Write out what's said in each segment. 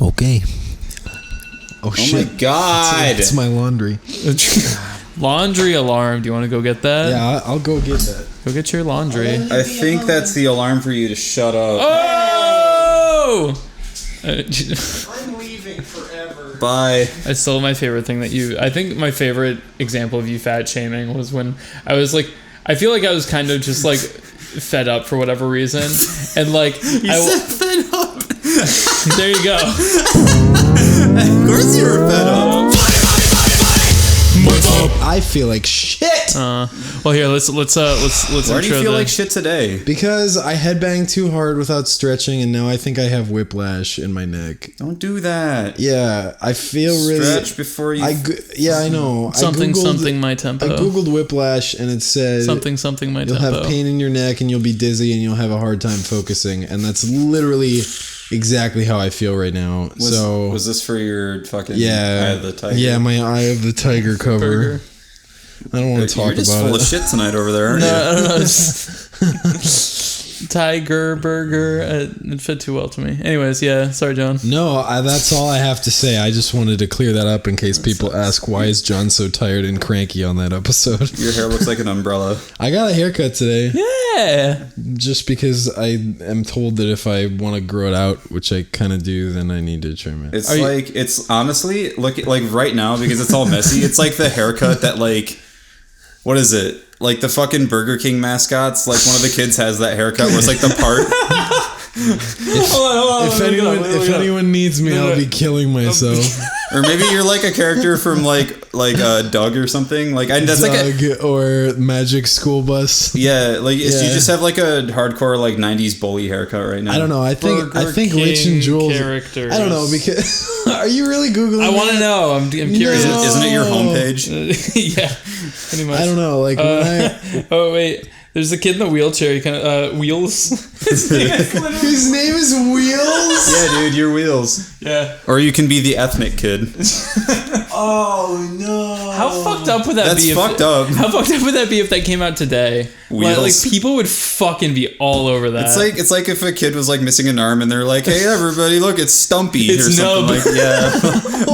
Okay. Oh shit! My god! It's my laundry. Laundry alarm. Do you want to go get that? Yeah, I'll go get that. Go get your laundry. I think that's the alarm for you to shut up. Oh! I'm leaving forever. Bye. It's still my favorite thing that you... I think my favorite example of you fat shaming was when I was like... I feel like I was kind of just like fed up for whatever reason. And like... You said fed up. There you go. Of course you were fed up. I feel like shit Well, here, let's Why do you feel like shit today? because I headbanged too hard without stretching, and now I think I have whiplash in my neck. Don't do that. Yeah, I feel really Stretch before you... I know. something my tempo. I googled whiplash, and it said something my you'll tempo. have pain in your neck, and you'll be dizzy, and you'll have a hard time focusing, and that's literally exactly how I feel right now. Was this for your fucking Eye of the Tiger? Yeah, my Eye of the Tiger cover. Burger. I don't want to talk You're just about full it. of shit tonight over there, aren't No, you? I don't know. Tiger burger. It fit too well to me. Anyways, yeah. Sorry, John. No, that's all I have to say. I just wanted to clear that up in case people ask, why is John so tired and cranky on that episode? Your hair looks like an umbrella. I got a haircut today. Yeah. Just because I am told that if I want to grow it out, which I kind of do, then I need to trim it. It's honestly, look, like right now, because it's all messy, it's like the haircut that like, what is it? Like the fucking Burger King mascots, like one of the kids has that haircut where it's like the part. Hold on. If anyone needs me, I'll be killing myself. Or maybe you're like a character from like Doug or something. Like that's Doug like or Magic School Bus. you Yeah. just have like a hardcore like 90s bully haircut right now. I don't know. I think Burger Rich and King Jules. characters. I don't know because are you really googling? I want to that? know. I'm curious. No. Isn't it your homepage? Yeah. Pretty much. I don't know. Like when Oh wait. There's a kid in the wheelchair. He kind of wheels. his name is Wheels. Yeah, dude, your wheels. Yeah. Or you can be the ethnic kid. Oh no! How fucked up would that That's be? fucked up. How fucked up would that be if that came out today? Wheels. Like people would fucking be all over that. It's like if a kid was like missing an arm and they're like, "Hey, everybody, look, it's Stumpy." It's or something Nub. like yeah,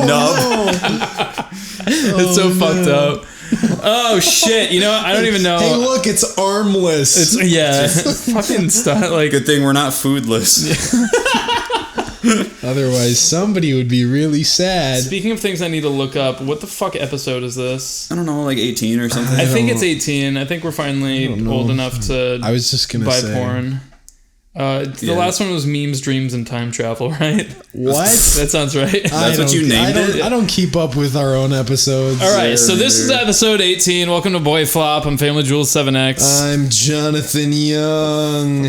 Nub. It's so fucked up. Oh shit! You know what? I don't even know. Hey, look, it's armless. It's fucking stuff. Like Good thing we're not foodless. Otherwise, somebody would be really sad. speaking of things I need to look up, what the fuck episode is this? I don't know, like 18 or something. I think it's 18. I think we're finally old enough to I was just gonna buy say porn. The last one was memes, dreams, and time travel, right? What? That sounds right. That's what you named it? I don't keep up with our own episodes. All right, so this is episode 18. Welcome to BoyFlop. I'm Family Jules 7X. I'm Jonathan Young.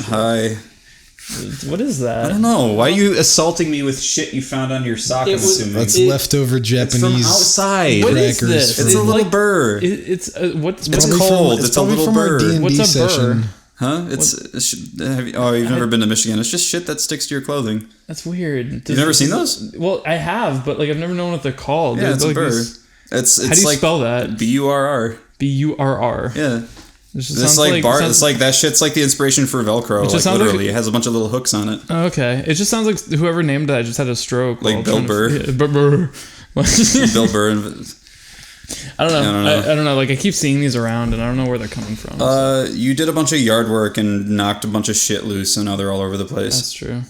Hi. What is I that? don't know. Why are you assaulting me with shit you found on your sock? I'm assuming. That's leftover It's from Japanese. outside. What is crackers this? from- It's a little like, burr. It's what's It's Probably cold. From, It's a probably little from our bird. D&D What's a session. burr? Huh? You've never been to Michigan. It's just shit that sticks to your clothing. That's weird. You've never seen those? Well, I have, but like I've never known what they're called. Yeah, They're it's a like burr. these- It's How do you like spell that? BURR. BURR. Yeah. This just It's sounds like bar. sounds- It's like that shit's like the inspiration for Velcro. just Like sounds like- literally, it has a bunch of little hooks on it. Oh, okay. It just sounds like whoever named that just had a stroke. Like while Bill trying to- Burr. Yeah, Burr. Bill Burr. And, I don't know. I don't know. I don't know. Like I keep seeing these around, and I don't know where they're coming from. you did a bunch of yard work and knocked a bunch of shit loose, and now they're all over the place. That's true.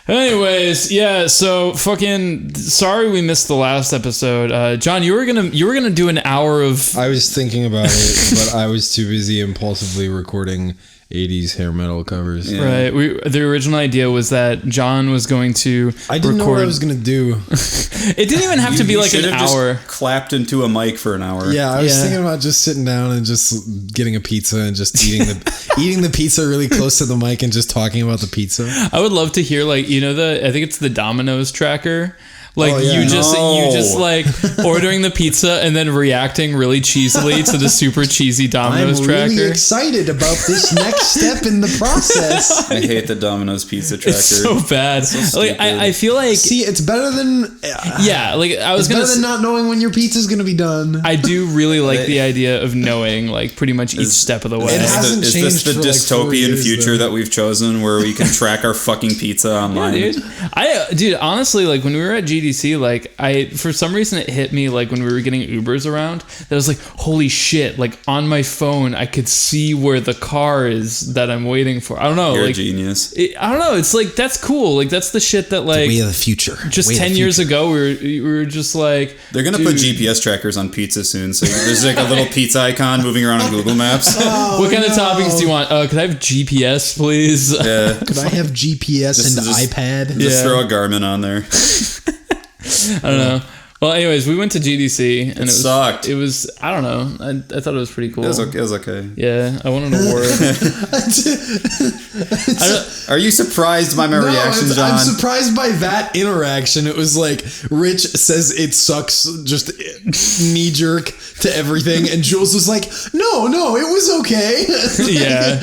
Anyways, yeah. So fucking sorry we missed the last episode. John, you were gonna do an hour of. I was thinking about it, but I was too busy impulsively recording 80s hair metal covers. Yeah. Right. The original idea was that John was going to. I didn't know what I was going to do. It didn't even have to be You like should an have just hour. clapped into a mic for an hour. Yeah, I was Yeah. thinking about just sitting down and just getting a pizza and just eating the pizza really close to the mic and just talking about the pizza. I would love to hear I think it's the Domino's tracker. Like you just No. like ordering the pizza and then reacting really cheesily to the super cheesy Domino's I'm tracker. really excited about this next step in the process. I hate the Domino's pizza tracker. It's so bad. Like I feel like See, it's better than yeah, like I was it's gonna better than not knowing when your pizza's gonna be done. I do really like the idea of knowing like pretty much each step of the way. It hasn't Is changed this the for, like, 4 dystopian years, future though. that we've chosen where we can track our fucking pizza online? Dude, honestly, like when we were at GDC, like for some reason it hit me like when we were getting Ubers around that I was like, holy shit, like on my phone I could see where the car is that I'm waiting for. I don't know. You're like a genius. I don't know. It's like that's cool. Like that's the shit that like Way of the future. just Way of the 10 years future. ago we were just like They're gonna put GPS trackers on pizza soon, so there's like a little pizza icon moving around on Google Maps. what kind of toppings do you want? Could I have GPS, please? Yeah, Could I have GPS and just- iPad? just Yeah. throw a Garmin on there. I don't know. Well, anyways, we went to GDC and it was sucked. It was I don't know. I thought it was pretty cool. It was okay. Yeah, I won an award. Are you surprised by my reaction, I'm John? surprised by that interaction. It was like Rich says it sucks, just knee jerk to everything, and Jules was like, "No, it was okay." Yeah.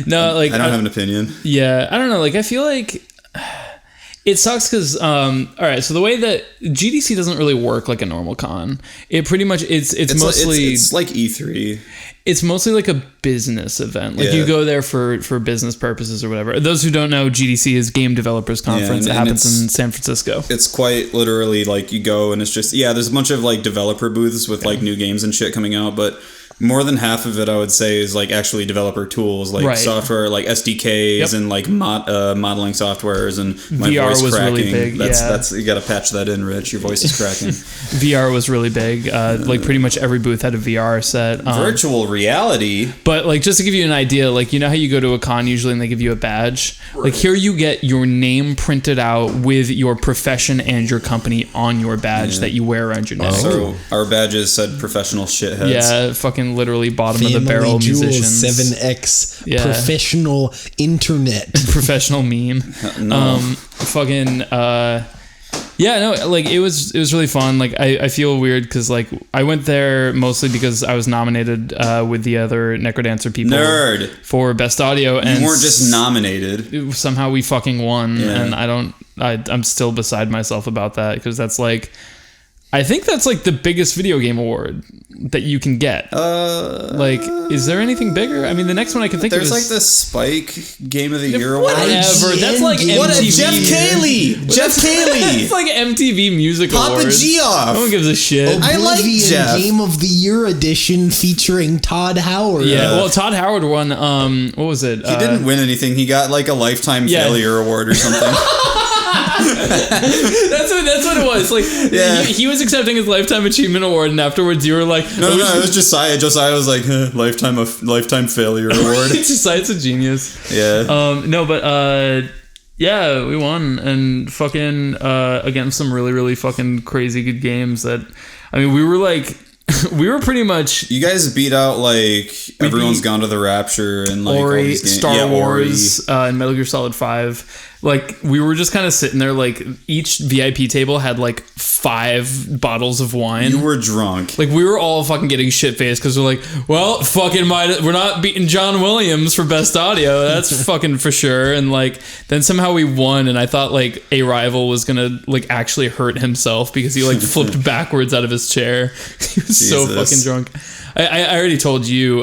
No, like I don't have an opinion. Yeah, I don't know. Like I feel like it sucks because all right. So the way that GDC doesn't really work like a normal con, it pretty much it's mostly it's like E3. it's mostly like a business event. Like Yeah. you go there for business purposes or whatever. Those who don't know, GDC is Game Developers Conference. and It happens it's- in San Francisco. It's quite literally like you go and it's just there's a bunch of like developer booths with like new games and shit coming out, but more than half of it I would say is like actually developer tools, like Right. software, like SDKs Yep. and like modeling softwares and my VR voice was cracking. really big, That's you got to patch that in, Rich. Your voice is cracking. VR was really big. Like pretty much every booth had a VR set. Virtual reality. But like just to give you an idea, like you know how you go to a con usually and they give you a badge? Like here you get your name printed out with your profession and your company on your badge that you wear around your neck. So our badges said professional shitheads. Yeah, fucking literally bottom of the Family barrel Jules, musicians. 7X, Yeah. professional internet. Professional meme. No. Fucking yeah, no, like it was really fun. Like I feel weird because like I went there mostly because I was nominated with the other Necrodancer people Nerd. for best audio, and You weren't just nominated. somehow we fucking won, Yeah. and I'm still beside myself about that because that's like I think that's like the biggest video game award that you can get. Like, is there anything bigger? I mean, the next one I can think There's of like is the Spike Game of the Year award. whatever. That's like IGN What a MTV. Jeff Cayley! Jeff Cayley! It's like MTV Music Papa Awards. G off. No one gives a shit. I like Oblivion Jeff. Game of the Year edition featuring Todd Howard. Yeah, well, Todd Howard won. What was it? He didn't win anything. He got like a lifetime Yeah. failure award or something. That's what it was. Like, Yeah. he was accepting his lifetime achievement award, and afterwards you were like, No, it was Josiah. Josiah was like, lifetime failure award. It's just it's a genius. Yeah. No, but yeah, we won and fucking against some really really fucking crazy good games. That I mean, we were like. We were pretty much You guys beat out like Everyone's Gone to the Rapture and like all Ori, these games. Star Yeah, Wars, and Metal Gear Solid 5. Like we were just kind of sitting there. Like each VIP table had like 5 bottles of wine. You were drunk. Like we were all fucking getting shit faced because we're like, well, fucking we're not beating John Williams for best audio. That's fucking for sure. And like then somehow we won, and I thought like a rival was gonna like actually hurt himself because he like flipped backwards out of his chair. He was so Jesus. fucking drunk. I already told you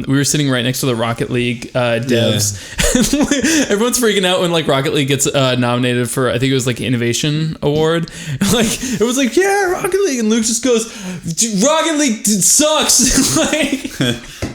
we were sitting right next to the Rocket League devs. Everyone's freaking out when like Rocket League gets nominated for, I think it was like Innovation Award. Like it was like, yeah, Rocket League, and Luke just goes, Rocket League sucks.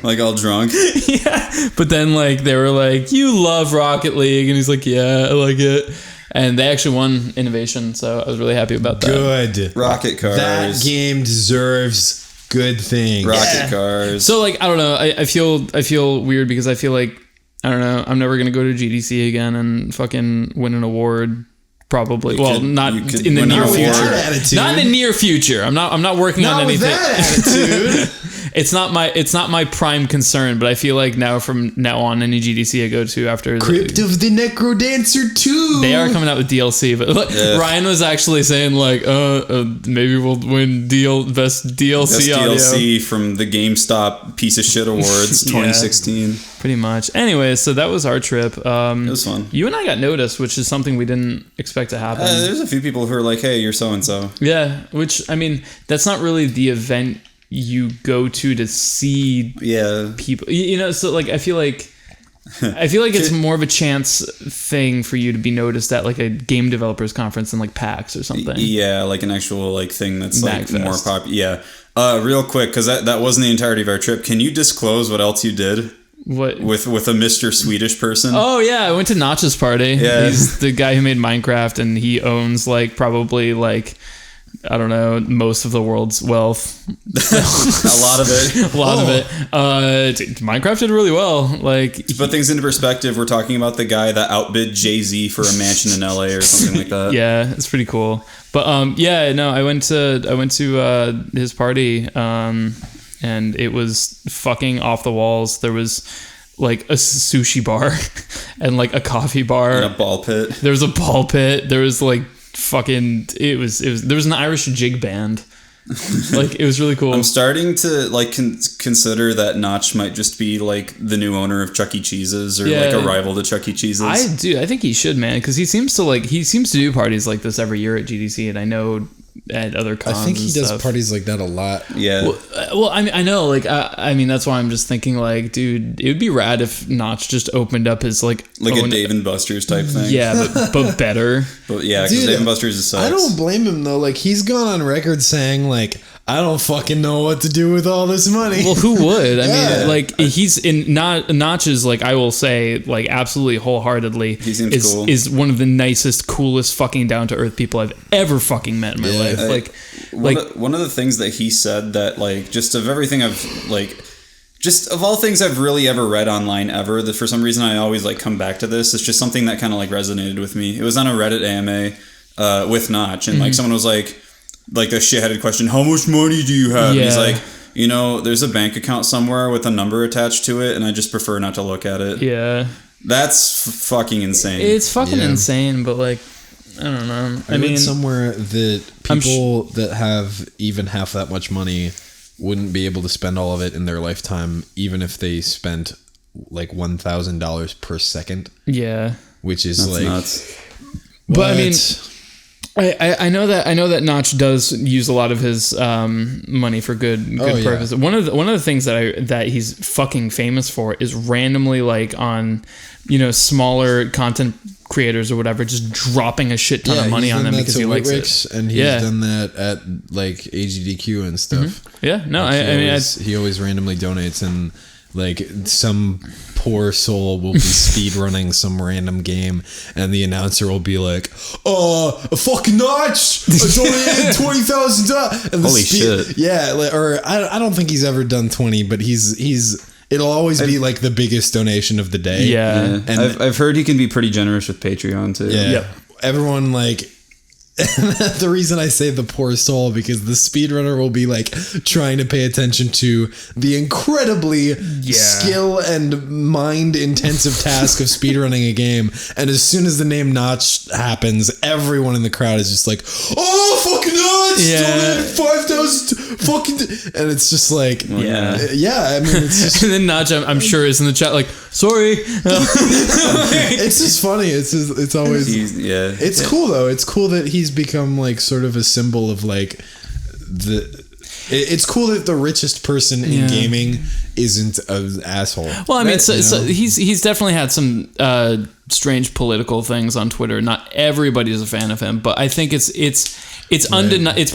Like all drunk. Yeah, but then like they were like, you love Rocket League, and he's like, yeah, I like it. And they actually won Innovation, so I was really happy about that. Good. Rocket cars. That game deserves good things. Rocket cars. So like I don't know, I feel weird because I feel like I don't know, I'm never gonna go to GDC again and fucking win an award. Probably. Well, not you could in the win an near award. future. That attitude. Not in the near future. I'm not working Not on with anything. that attitude. it's not my prime concern, but I feel like now from now on, any GDC I go to after Crypt of the Necro Dancer 2. they are coming out with DLC, but Ryan was actually saying like, maybe we'll win best DLC audio. DLC from the GameStop piece of shit awards 2016. Pretty much. Anyway, so that was our trip. It was fun. You and I got noticed, which is something we didn't expect to happen. There's a few people who are like, hey, you're so and so. Yeah, which I mean, that's not really the event you go to see people. You know, so like I feel like it's more of a chance thing for you to be noticed at like a game developers conference than like PAX or something. Yeah, like an actual like thing that's like Magfest. more popular. Yeah. Real quick, because that wasn't the entirety of our trip. Can you disclose what else you did? What with a Mr. Swedish person? Oh yeah, I went to Notch's party. Yeah. He's the guy who made Minecraft, and he owns like probably like, I don't know, most of the world's wealth. A lot of it. A lot of it. Minecraft did really well. Like, to put things into perspective, we're talking about the guy that outbid Jay-Z for a mansion in LA or something like that. Yeah, it's pretty cool. But I went to his party, and it was fucking off the walls. There was like a sushi bar and like a coffee bar and a ball pit. There was a ball pit. There was like fucking there was an Irish jig band. Like, it was really cool. I'm starting to like consider that Notch might just be like the new owner of Chuck E. Cheese's, or like a rival to Chuck E. Cheese's. I think he should, man, because he seems to do parties like this every year at GDC, and I know at other cons. I think he does stuff. parties like that a lot. Yeah. Well, I know, like, I mean, that's why I'm just thinking, like, dude, it would be rad if Notch just opened up his like a Dave and Buster's type thing. Yeah, but better. But yeah, because Dave and Buster's is sucks. I don't blame him though. Like, he's gone on record saying like, I don't fucking know what to do with all this money. Well, who would? I mean, like, he's in Notch's, like, I will say, like, absolutely wholeheartedly, he seems cool. Is one of the nicest, coolest fucking down to earth people I've ever fucking met in my life. One of the things that he said that, like, just of everything I've like, just of all things I've really ever read online ever, that for some reason I always like come back to this. It's just something that kind of like resonated with me. It was on a Reddit AMA with Notch, and like someone was like the shit-headed question, how much money do you have? Yeah. And he's like, you know, there's a bank account somewhere with a number attached to it, and I just prefer not to look at it. Yeah. That's fucking insane. It's fucking insane, but like, I don't know. I mean, somewhere that people that have even half that much money wouldn't be able to spend all of it in their lifetime, even if they spent like $1,000 per second. Yeah. Which is that's like nuts. But I mean, I know that Notch does use a lot of his money for good purpose. One of the things that he's fucking famous for is randomly, like, on, you know, smaller content creators or whatever, just dropping a shit ton of money on them because he likes it. And he's done that at like AGDQ and stuff. Mm-hmm. Yeah, no, like he always randomly donates, and like some poor soul will be speed running some random game, and the announcer will be like, a fucking Notch, I donated $20,000. Holy shit. Yeah, or I don't think he's ever done 20, but it'll always be like the biggest donation of the day. Yeah. And I've heard he can be pretty generous with Patreon too. Yeah. Yep. Everyone, like, the reason I say the poor soul, because the speedrunner will be like trying to pay attention to the incredibly skill and mind intensive task of speedrunning a game, and as soon as the name Notch happens, everyone in the crowd is just like, oh, fucking Notch, 5,000 fucking, and it's just like, I mean, it's just, and then Notch, I'm sure, is in the chat like, sorry. It's just funny. It's always it's cool though. It's cool that he's become like sort of a symbol of like it's cool that the richest person in gaming isn't an asshole. Well, I mean, so he's definitely had some strange political things on Twitter. Not everybody's a fan of him, but I think it's it's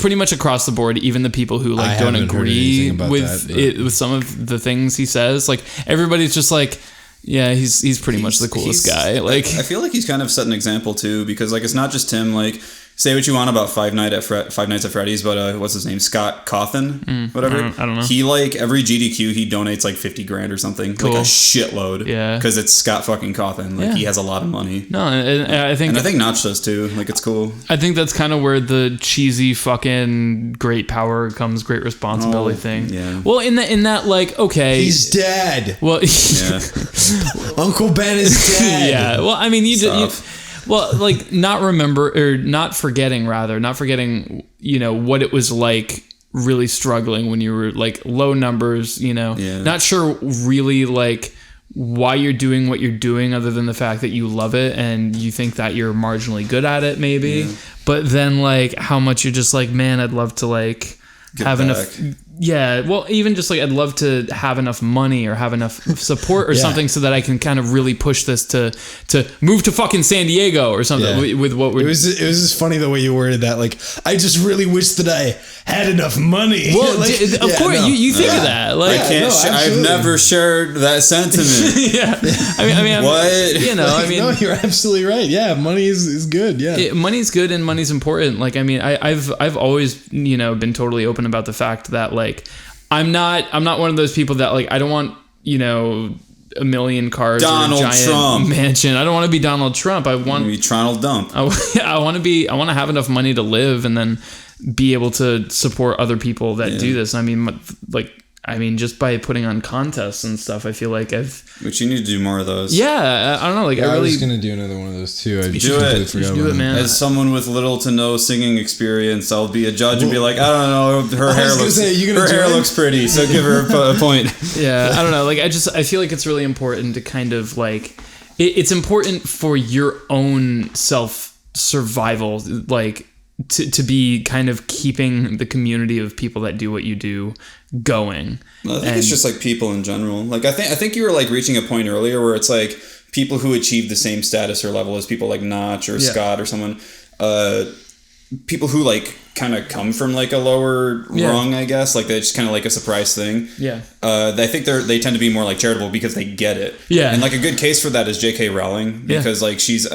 pretty much across the board. Even the people who like don't agree with some of the things he says, like, everybody's just like, yeah, he's pretty much the coolest guy. Like, I feel like he's kind of set an example too, because like it's not just him. Like, say what you want about Five Nights at Freddy's, but what's his name? Scott Cawthon, whatever. I don't know. He like every GDQ he donates like $50,000 or something, Cool. like a shitload. Yeah, because it's Scott fucking Cawthon. Like he has a lot of money. No, and I think Notch does too. Like it's cool. I think that's kind of where the cheesy fucking great power comes great responsibility thing. Yeah. Well, in that like okay, he's dead. Well, Yeah. Uncle Ben is dead. yeah. Well, I mean, well, like not forgetting, what it was like really struggling when you were like low numbers, not sure really like why you're doing what you're doing other than the fact that you love it and you think that you're marginally good at it maybe, but then like how much you're just like, man, I'd love to like have enough. Yeah, well, even just like I'd love to have enough money or have enough support or something so that I can kind of really push this to move to fucking San Diego or something with what we're. It was just funny the way you worded that. Like, I just really wish that I had enough money. Well, like, of course, you think of that. Like, I can't. I've never shared that sentiment. Yeah, I mean, what? No, you're absolutely right. Yeah, money is good. Yeah, money's good and money's important. Like, I mean, I've always been totally open about the fact that like I'm not one of those people that like I don't want a million cars Donald or a giant Trump mansion. I don't want to be Donald Trump. I want to be Donald Dump. I want to have enough money to live and then be able to support other people that do this. I mean, just by putting on contests and stuff, I feel like Which you need to do more of those. Yeah, I don't know. Like, I was gonna do another one of those too. You should do it, man. As someone with little to no singing experience, I'll be a judge and be like, I don't know, her hair looks pretty, so give her a point. Yeah, I don't know. Like, I feel like it's really important to kind of like, it's important for your own self survival, like. To be kind of keeping the community of people that do what you do going. I think it's just like people in general. Like I think you were like reaching a point earlier where it's like people who achieve the same status or level as people like Notch or Scott or someone. People who like kind of come from like a lower rung, I guess. Like they just kind of like a surprise thing. Yeah. I think they tend to be more like charitable because they get it. Yeah. And like a good case for that is J.K. Rowling because like she's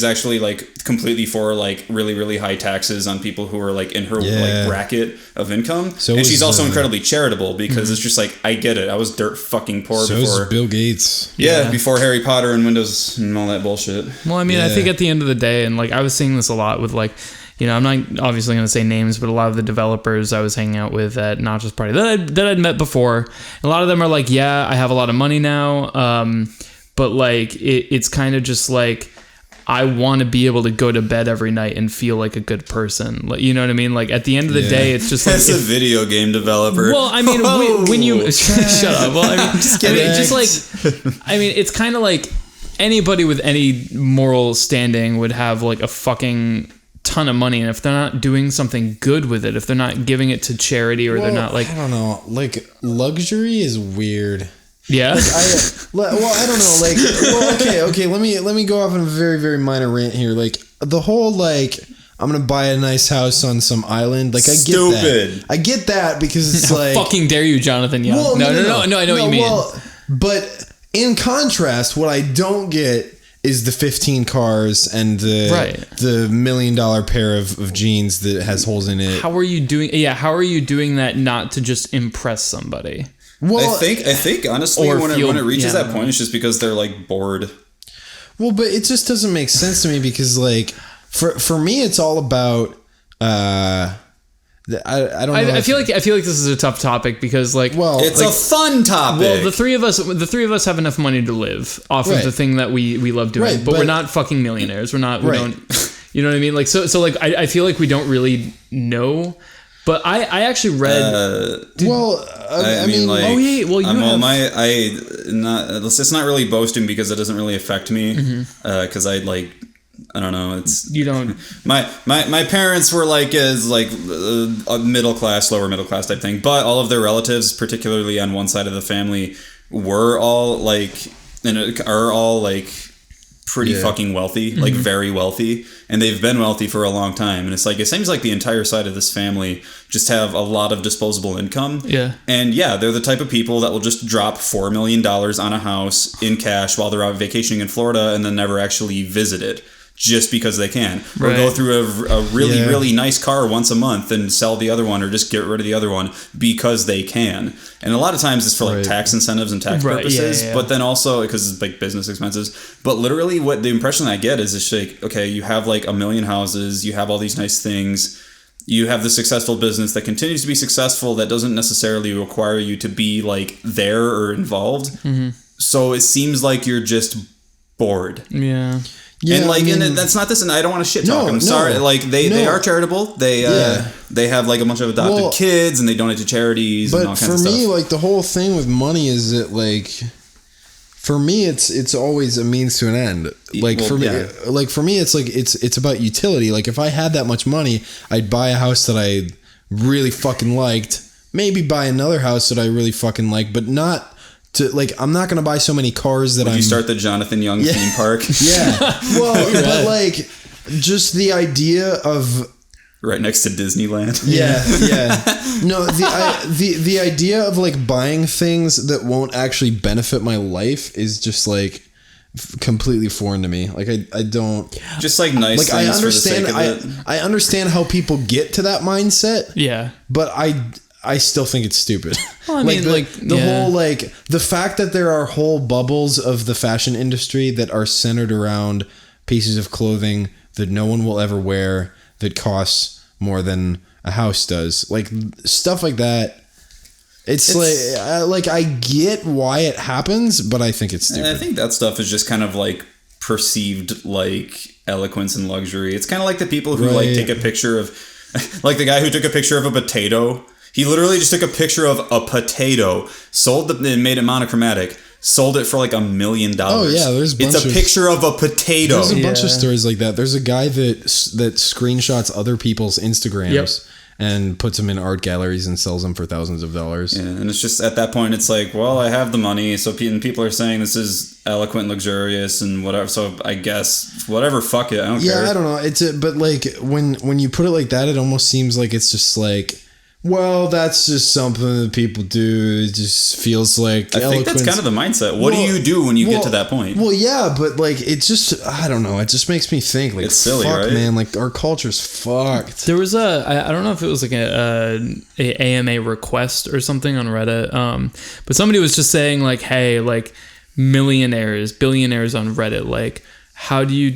actually like completely for like really, really high taxes on people who are like in her like bracket of income. So and she's also incredibly charitable because it's just like, I get it. I was dirt fucking poor before. Bill Gates. Yeah, before Harry Potter and Windows and all that bullshit. Well, I mean, I think at the end of the day, and like I was seeing this a lot with like, I'm not obviously going to say names, but a lot of the developers I was hanging out with at Notch's party that I'd met before, a lot of them are like, yeah, I have a lot of money now, but like it's kind of just like I want to be able to go to bed every night and feel like a good person. Like, you know what I mean? Like at the end of the day, it's just like as a video game developer. Well, I mean, when you shut up. Well, I mean, just kidding. It's kind of like anybody with any moral standing would have like a fucking ton of money, and if they're not doing something good with it, if they're not giving it to charity, or they're not like, I don't know, like luxury is weird. Yeah. Like I don't know. Like, well, okay. Let me go off on a very, very minor rant here. Like the whole like I'm gonna buy a nice house on some island. Like I get that. I get that because it's like fucking dare you, Jonathan Young. Well, no. I know what you mean. Well, but in contrast, what I don't get is the 15 cars and the $1 million pair of jeans that has holes in it. How are you doing? Yeah, how are you doing that not to just impress somebody? Well, I think honestly, when it reaches that point, it's just because they're like bored. Well, but it just doesn't make sense to me because like for me, it's all about. I don't know. I feel like this is a tough topic because like, it's a fun topic. Well, the three of us have enough money to live off of the thing that we love doing, but we're not fucking millionaires. We don't, you know what I mean? Like, so like, I feel like we don't really know, but I actually read, I mean, like, oh yeah, well, it's not really boasting because it doesn't really affect me. Cause I don't know. It's you don't. My parents were like a middle class, lower middle class type thing, but all of their relatives, particularly on one side of the family, were all like are all like pretty fucking wealthy, like very wealthy, and they've been wealthy for a long time. And it's like it seems like the entire side of this family just have a lot of disposable income. Yeah, and they're the type of people that will just drop $4 million on a house in cash while they're out vacationing in Florida and then never actually visit it. just because they can, or Right. go through a really nice car once a month and sell the other one, or just get rid of the other one because they can. And a lot of times it's for like tax incentives and tax purposes, but then also because it's like business expenses. But literally what the impression I get is it's like, okay, you have like 1 million houses, you have all these nice things, you have the successful business that continues to be successful, that doesn't necessarily require you to be like there or involved. So it seems like you're just bored. Yeah. Yeah, and like, I mean, and that's not this, and I don't want to shit talk. No, I'm no, sorry. Like they are charitable. They have like a bunch of adopted kids, and they donate to charities and all But kinds for of stuff. me, like the whole thing with money is that like, for me, it's always a means to an end. Like Well, for me, yeah. for me, it's like it's about utility. Like if I had that much money, I'd buy a house that I really fucking liked. Maybe buy another house that I really fucking like, but not. Like, I'm not gonna buy so many cars that You start the Jonathan Young theme park. Yeah. Well, but like, just the idea of right next to Disneyland. yeah. No, the idea of like buying things that won't actually benefit my life is just like completely foreign to me. Like I don't Just like nice like things I understand for the sake of it. I understand how people get to that mindset. Yeah. But I still think it's stupid. Well, I mean, the whole like the fact that there are whole bubbles of the fashion industry that are centered around pieces of clothing that no one will ever wear that costs more than a house does. Like stuff like that. It's like I get why it happens, but I think it's stupid. And I think that stuff is just kind of like perceived like eloquence and luxury. It's kind of like the people who like take a picture of like the guy who took a picture of a potato. He literally just took a picture of a potato, and made it monochromatic, sold it for like $1 million. Oh yeah, it's a picture of a potato. There's a bunch of stories like that. There's a guy that screenshots other people's Instagrams and puts them in art galleries and sells them for thousands of dollars. Yeah, and it's just at that point, it's like, well, I have the money, so people are saying this is eloquent, luxurious, and whatever. So I guess whatever, fuck it, I don't care. Yeah, I don't know. But like when you put it like that, it almost seems like it's just like, well, that's just something that people do. It just feels like I think that's kind of the mindset. What do you do when you get to that point? Well, yeah, but like it just, I don't know. It just makes me think like, it's silly, fuck, right? man. Like our culture's fucked. There was I don't know if it was like a AMA request or something on Reddit. But somebody was just saying like, hey, like millionaires, billionaires on Reddit, like, how do you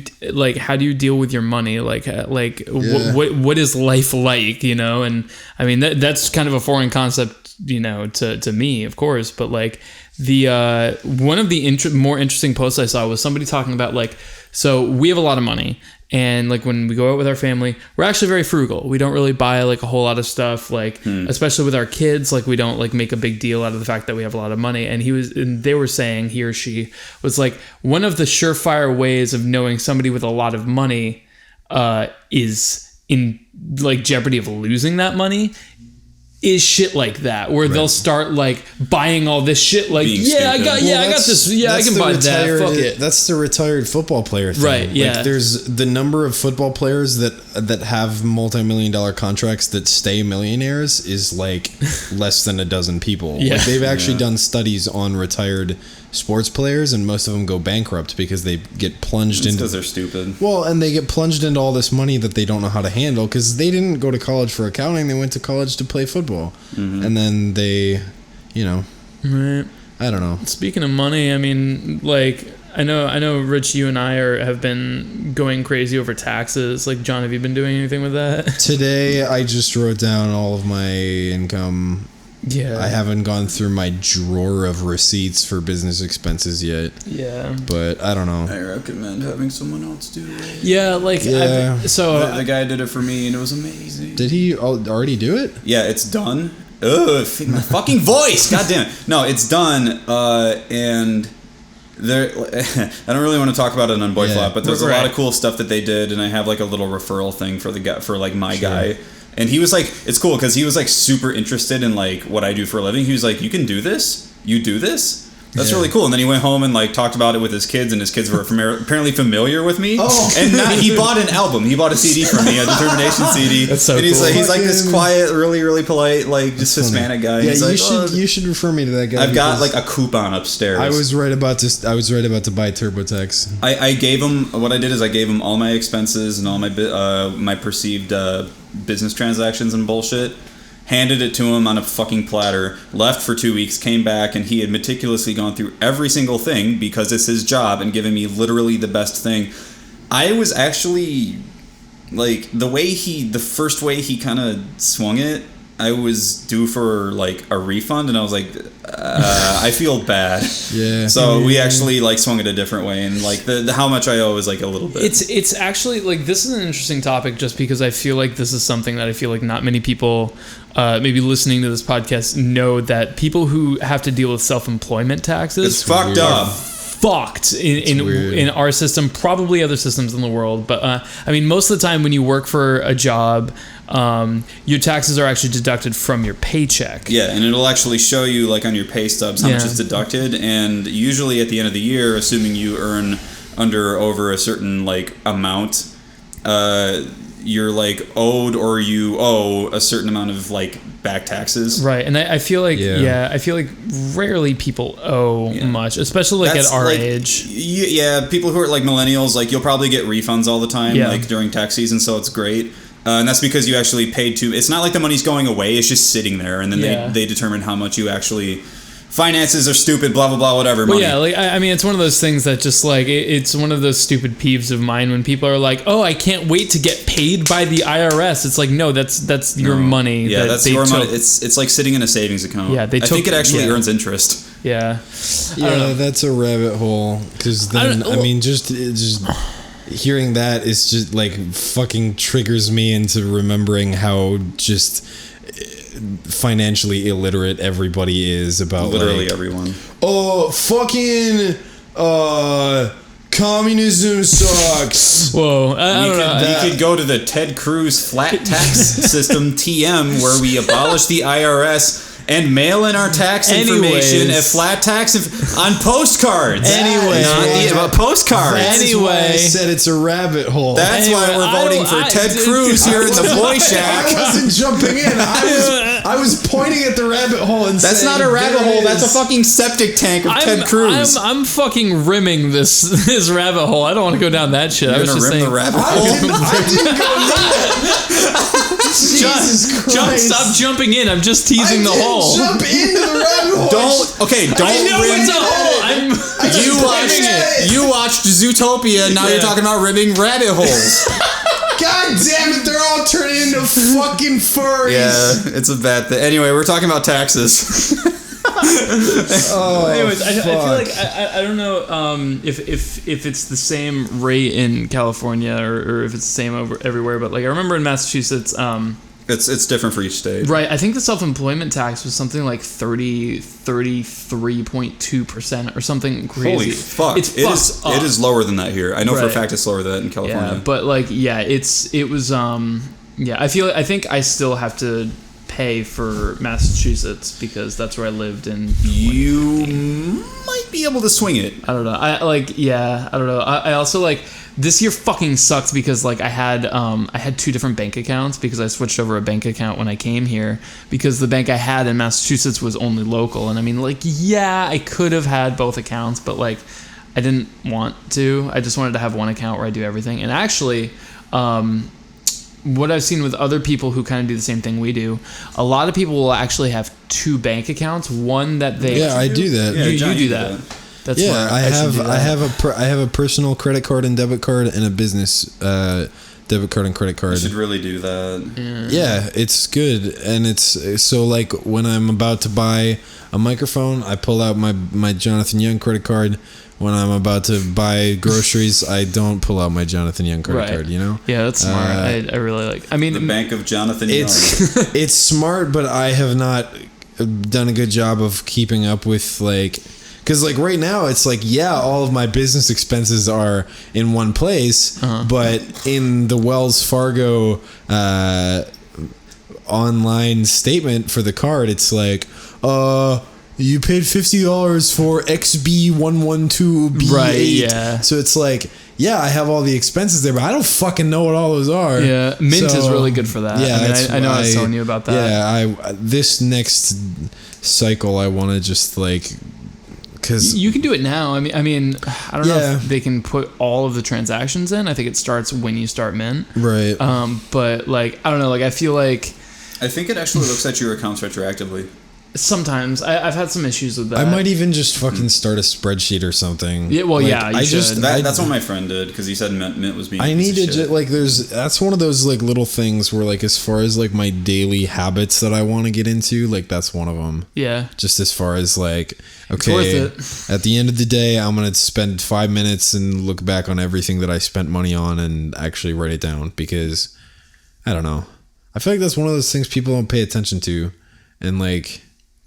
deal with your money? What is life like, you know? And I mean, that's kind of a foreign concept, you know, to me, of course, but like the, one of the more interesting posts I saw was somebody talking about like, so we have a lot of money, and like when we go out with our family, we're actually very frugal. We don't really buy like a whole lot of stuff, like especially with our kids, like we don't like make a big deal out of the fact that we have a lot of money. And they were saying, he or she was like, one of the surefire ways of knowing somebody with a lot of money is in like jeopardy of losing that money is shit like that, where they'll start like buying all this shit, like I got this, I can buy that. Fuck it. That's the retired football player thing. Right? Yeah. Like there's the number of football players that have multi-million-dollar contracts that stay millionaires is like less than a dozen people. Yeah. Like they've actually done studies on retired sports players, and most of them go bankrupt because they get plunged into, because they're stupid. Well, and they get plunged into all this money that they don't know how to handle because they didn't go to college for accounting. They went to college to play football. And then they, you know, Right. I don't know. Speaking of money, I mean, like, I know, Rich, you and I have been going crazy over taxes. Like, John, have you been doing anything with that? Today, I just wrote down all of my income. Yeah. I haven't gone through my drawer of receipts for business expenses yet. Yeah. But I don't know. I recommend having someone else do it. Yeah, like, Yeah. The guy did it for me, and it was amazing. Did he already do it? Yeah, it's done. Ugh, my fucking voice! God damn it! No, it's done. And there, I don't really want to talk about it on BoyFlop, but there's a lot of cool stuff that they did, and I have like a little referral thing for the guy, for like my guy. And he was like, it's cool because he was like super interested in like what I do for a living. He was like, you can do this? You do this? That's really cool. And then he went home and like talked about it with his kids, and his kids were apparently familiar with me. Oh. And he bought an album. He bought a CD for me, a Determination CD. That's so and he's cool. He's like this quiet, really, really polite, like just Hispanic guy. Yeah, He's you should refer me to that guy. I've got like a coupon upstairs. I was right about to buy TurboTax. I gave him what I did is I gave him all my expenses and all my my perceived business transactions and bullshit. Handed it to him on a fucking platter, left for 2 weeks, came back, and he had meticulously gone through every single thing because it's his job and given me literally the best thing. I was actually, like, the first way he kind of swung it, I was due for, like, a refund, and I was like, I feel bad. Yeah. So we actually, like, swung it a different way, and, like, the how much I owe is, like, a little bit. It's actually, like, this is an interesting topic just because I feel like this is something that I feel like not many people maybe listening to this podcast know, that people who have to deal with self-employment taxes... It's fucked up. Fucked in our system, probably other systems in the world, but I mean, most of the time when you work for a job, your taxes are actually deducted from your paycheck. Yeah, and it'll actually show you, like, on your pay stubs how much is deducted, and usually at the end of the year, assuming you earn over a certain, like, amount, you're, like, owed or you owe a certain amount of, like, back taxes. Right, and I feel like, I feel like rarely people owe much, especially, like, at our age. Yeah, people who are, like, millennials, like, you'll probably get refunds all the time, like, during tax season, so it's great. And that's because you actually paid to... It's not like the money's going away, it's just sitting there, and then they determine how much you actually... Finances are stupid, blah, blah, blah, whatever. Well, yeah, like, I mean, it's one of those things that just, like, it's one of those stupid peeves of mine when people are like, oh, I can't wait to get paid by the IRS. It's like, no, that's your money. Yeah, that's your money. It's like sitting in a savings account. Yeah, I think it actually earns interest. Yeah. Yeah, that's a rabbit hole. Because then, I mean, just hearing that is just, like, fucking triggers me into remembering how just... financially illiterate everybody is about literally like, everyone. Oh, fucking communism sucks. Whoa, I don't know. We could go to the Ted Cruz flat tax system TM where we abolish the IRS and mail in our tax information at flat tax on postcards. Postcards. Anyway, I said it's a rabbit hole. That's why we're voting for Ted Cruz here in the Boy Shack. I wasn't jumping in. I was pointing at the rabbit hole and that's saying, not a rabbit hole. That's a fucking septic tank of Ted Cruz. I'm fucking rimming this rabbit hole. I don't want to go down that shit. You're I was just saying. the rabbit hole. I didn't go there. Jesus Christ. John, stop jumping in. I'm just teasing the hole. Jump into the rabbit hole. Don't I know rim. it's a hole. You watched Zootopia. Now you're talking about rimming rabbit holes. God damn it! They're all turning into fucking furries. Yeah, it's a bad thing. Anyway, we're talking about taxes. Anyways, I feel like I don't know if it's the same rate in California or if it's the same everywhere, but like I remember in Massachusetts, it's different for each state. Right, I think the self-employment tax was something like 33.2% or something crazy. Holy fuck! It is lower than that here. I know for a fact it's lower than that in California. Yeah, but like it was I think I still have to pay for Massachusetts because that's where I lived in. You might be able to swing it. I don't know. I don't know. I also like this year fucking sucked because like I had 2 different bank accounts because I switched over a bank account when I came here because the bank I had in Massachusetts was only local, and I mean like I could have had both accounts, but like I didn't want to. I just wanted to have one account where I do everything. And actually what I've seen with other people who kind of do the same thing we do, a lot of people will actually have 2 bank accounts. One that they I do that. Yeah, you do that. That's smart. I have a personal credit card and debit card and a business debit card and credit card. You should really do that. Yeah, it's good, and it's so like when I'm about to buy a microphone, I pull out my Jonathan Young credit card. When I'm about to buy groceries, I don't pull out my Jonathan Young credit card, you know? Yeah, that's smart. I really like... I mean... The Bank of Jonathan Young. It's smart, but I have not done a good job of keeping up with, like... Because, like, right now, it's like, all of my business expenses are in one place, but in the Wells Fargo online statement for the card, it's like, you paid $50 for XB112B8. Right, yeah. So it's like, yeah, I have all the expenses there, but I don't fucking know what all those are. Yeah, Mint is really good for that. Yeah, I know I was telling you about that. Yeah, this next cycle, I want to just like, because you can do it now. I mean, I don't know if they can put all of the transactions in. I think it starts when you start Mint. Right. But like, I don't know. Like, I feel like I think it actually looks at your accounts retroactively. Sometimes I've had some issues with that. I might even just fucking start a spreadsheet or something. Yeah, well, like, yeah, you should. That's what my friend did because he said Mint was being. I need to like. That's one of those like little things where like as far as like my daily habits that I want to get into, like that's one of them. Yeah. Just as far as like, okay, at the end of the day, I'm gonna spend 5 minutes and look back on everything that I spent money on and actually write it down because I don't know. I feel like that's one of those things people don't pay attention to, and like.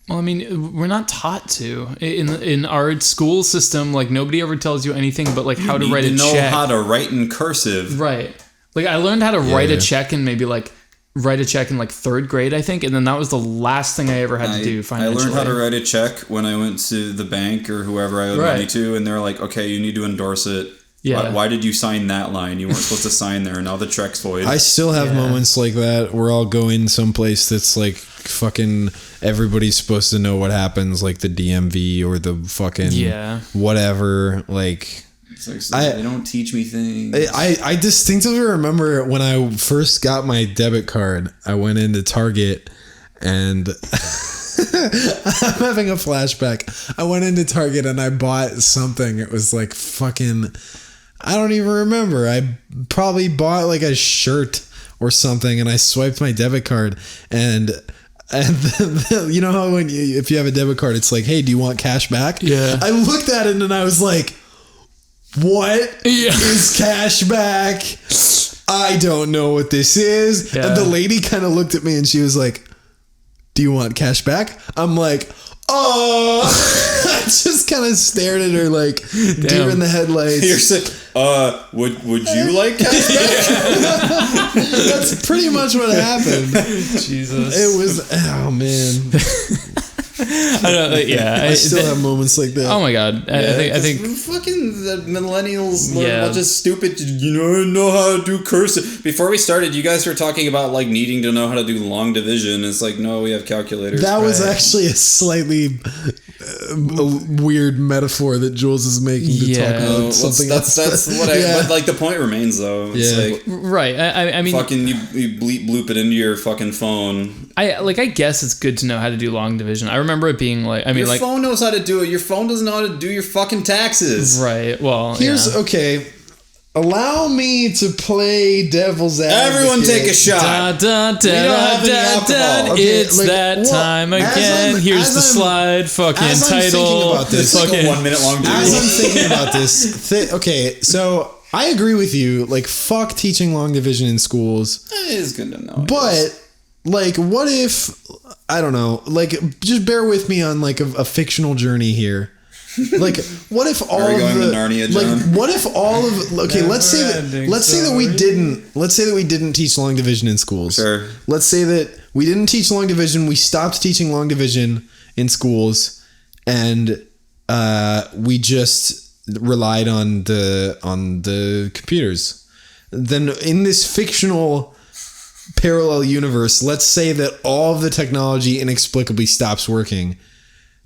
Well, I mean, we're not taught to in our school system. Like nobody ever tells you anything but like how to write a check. Know how to write in cursive, right? Like I learned how to write a check in maybe like write a check in like 3rd grade, I think, and then that was the last thing I ever had to do. Financially, I learned how to write a check when I went to the bank or whoever I owed money to, and they're like, "Okay, you need to endorse it." Yeah. Why did you sign that line? You weren't supposed to sign there. Now the check's void. I still have moments like that where I'll go in someplace that's like fucking everybody's supposed to know what happens, like the DMV or the fucking whatever. Like, it's like they don't teach me things. I distinctly remember when I first got my debit card, I went into Target and I'm having a flashback. I went into Target and I bought something. It was like fucking, I don't even remember. I probably bought like a shirt or something, and I swiped my debit card, and you know how if you have a debit card, it's like, hey, do you want cash back? Yeah. I looked at it and I was like, what is cash back? I don't know what this is. Yeah. And the lady kind of looked at me and she was like, do you want cash back? I'm like, oh. I just kind of stared at her like deer in the headlights. You're saying, would you like cash back? That's pretty much what happened. Jesus. It was, oh man. I don't, I still have moments like that. Oh my god! I think fucking the millennials learn a bunch of stupid. You know how to do cursive. Before we started, you guys were talking about like needing to know how to do long division. It's like, no, we have calculators. That was actually a slightly weird metaphor that Jules is making to talk about something. That's what but like the point remains though. It's like, right. I mean, fucking you bloop it into your fucking phone. I guess it's good to know how to do long division. I remember it being like, I mean, your phone knows how to do it. Your phone doesn't know how to do your fucking taxes. Right. Well, okay. Allow me to play devil's advocate. Everyone take a shot. It's that time again. Here's the slide. Fucking title. About this, it's like a 1 minute long video. As I'm thinking about this, okay, so I agree with you. Like, fuck teaching long division in schools. It is good to know. But, like, what if, I don't know, like, just bear with me on, like, a fictional journey here. Like, what if all of the Narnia, John? like, what if all of let's say that we didn't teach long division in schools. Sure. Let's say that we didn't teach long division. We stopped teaching long division in schools, and we just relied on the computers. Then in this fictional parallel universe, let's say that all of the technology inexplicably stops working.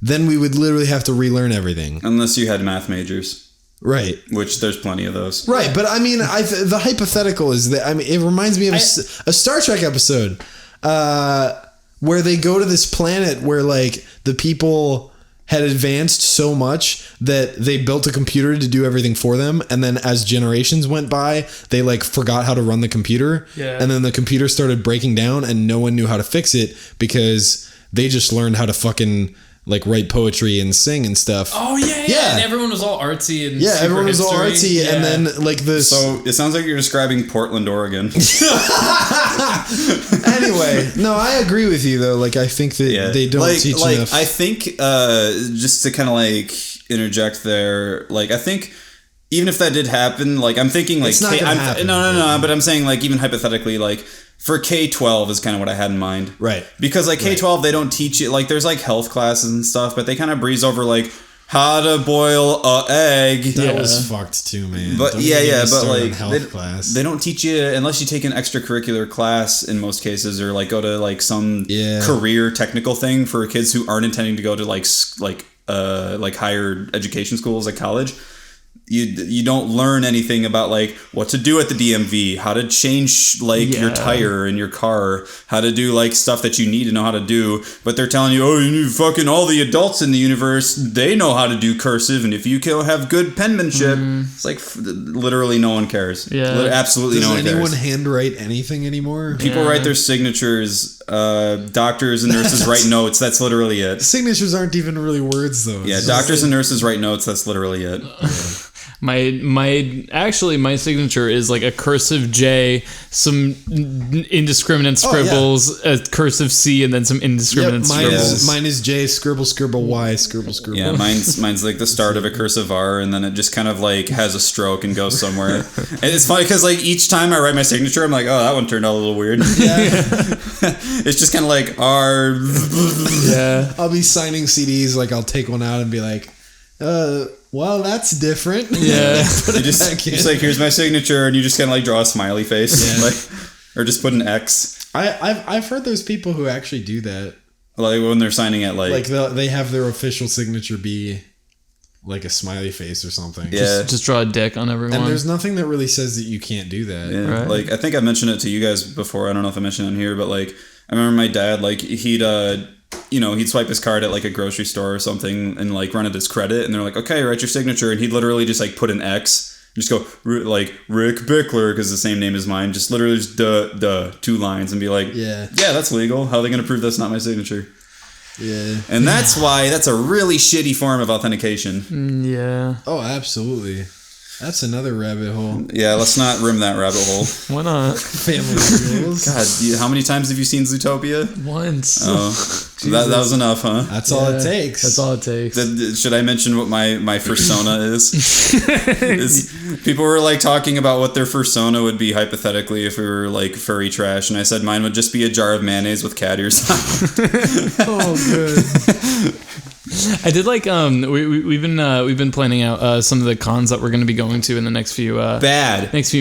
Then we would literally have to relearn everything. Unless you had math majors. Right. Which there's plenty of those. Right, but I mean, the hypothetical is that, I mean, it reminds me of a Star Trek episode where they go to this planet where, like, the people had advanced so much that they built a computer to do everything for them, and then as generations went by, they, like, forgot how to run the computer, and then the computer started breaking down, and no one knew how to fix it because they just learned how to fucking... like write poetry and sing and stuff. Oh yeah. And everyone was all artsy and everyone was all artsy, and then like this. So it sounds like you're describing Portland, Oregon. Anyway, no, I agree with you though. Like I think that they don't teach enough. I think just to kind of like interject there, like I think even if that did happen, like I'm thinking like It's not gonna happen. No, but I'm saying like even hypothetically, like for K-12 is kind of what I had in mind. Right. Because like K-12, they don't teach it, like there's like health classes and stuff, but they kind of breeze over like how to boil a egg. That was fucked too, man. But Don't yeah, even get me but started on like health class. they don't teach you unless you take an extracurricular class in most cases, or like go to like some career technical thing for kids who aren't intending to go to like higher education schools like college. You don't learn anything about like what to do at the DMV, how to change like your tire in your car, how to do like stuff that you need to know how to do. But they're telling you, oh, you need fucking all the adults in the universe, they know how to do cursive, and if you can have good penmanship, it's like literally no one cares. Yeah, absolutely no one cares. Does anyone handwrite anything anymore? People write their signatures. Doctors and nurses write notes. That's literally it. Signatures aren't even really words, though. Yeah, doctors and nurses write notes. That's literally it. My signature is like a cursive J, some indiscriminate scribbles, a cursive C, and then some indiscriminate scribbles. Mine is J, scribble, scribble, Y, scribble, scribble. Yeah, mine's like the start of a cursive R, and then it just kind of like has a stroke and goes somewhere. And it's funny because like each time I write my signature, I'm like, oh, that one turned out a little weird. Yeah. It's just kind of like R. Yeah. I'll be signing CDs, like I'll take one out and be like, well, that's different. Yeah. Just like, here's my signature, and you just kind of like draw a smiley face, like, or just put an X. I've heard there's people who actually do that. Like when they're signing at like they have their official signature be like a smiley face or something. Yeah. Just draw a dick on everyone. And there's nothing that really says that you can't do that. Yeah. Right. Like I think I mentioned it to you guys before. I don't know if I mentioned it on here, but like I remember my dad, like he'd swipe his card at like a grocery store or something and like run it as credit, and they're like, okay, write your signature, and he'd literally just like put an X, just go like Rick Bickler because the same name as mine, just literally just duh 2 lines and be like, yeah, that's legal. How are they gonna prove that's not my signature? Yeah. And that's why that's a really shitty form of authentication. Yeah. Oh, absolutely. That's another rabbit hole. Yeah, let's not rim that rabbit hole. Why not? Family rules. God, how many times have you seen Zootopia? Once. Oh, that was enough, huh? That's all it takes. That's all it takes. Should I mention what my fursona is? People were like talking about what their fursona would be hypothetically if we were like furry trash, and I said mine would just be a jar of mayonnaise with cat ears on. Oh, good. I did like we've been planning out some of the cons that we're going to be going to in the next few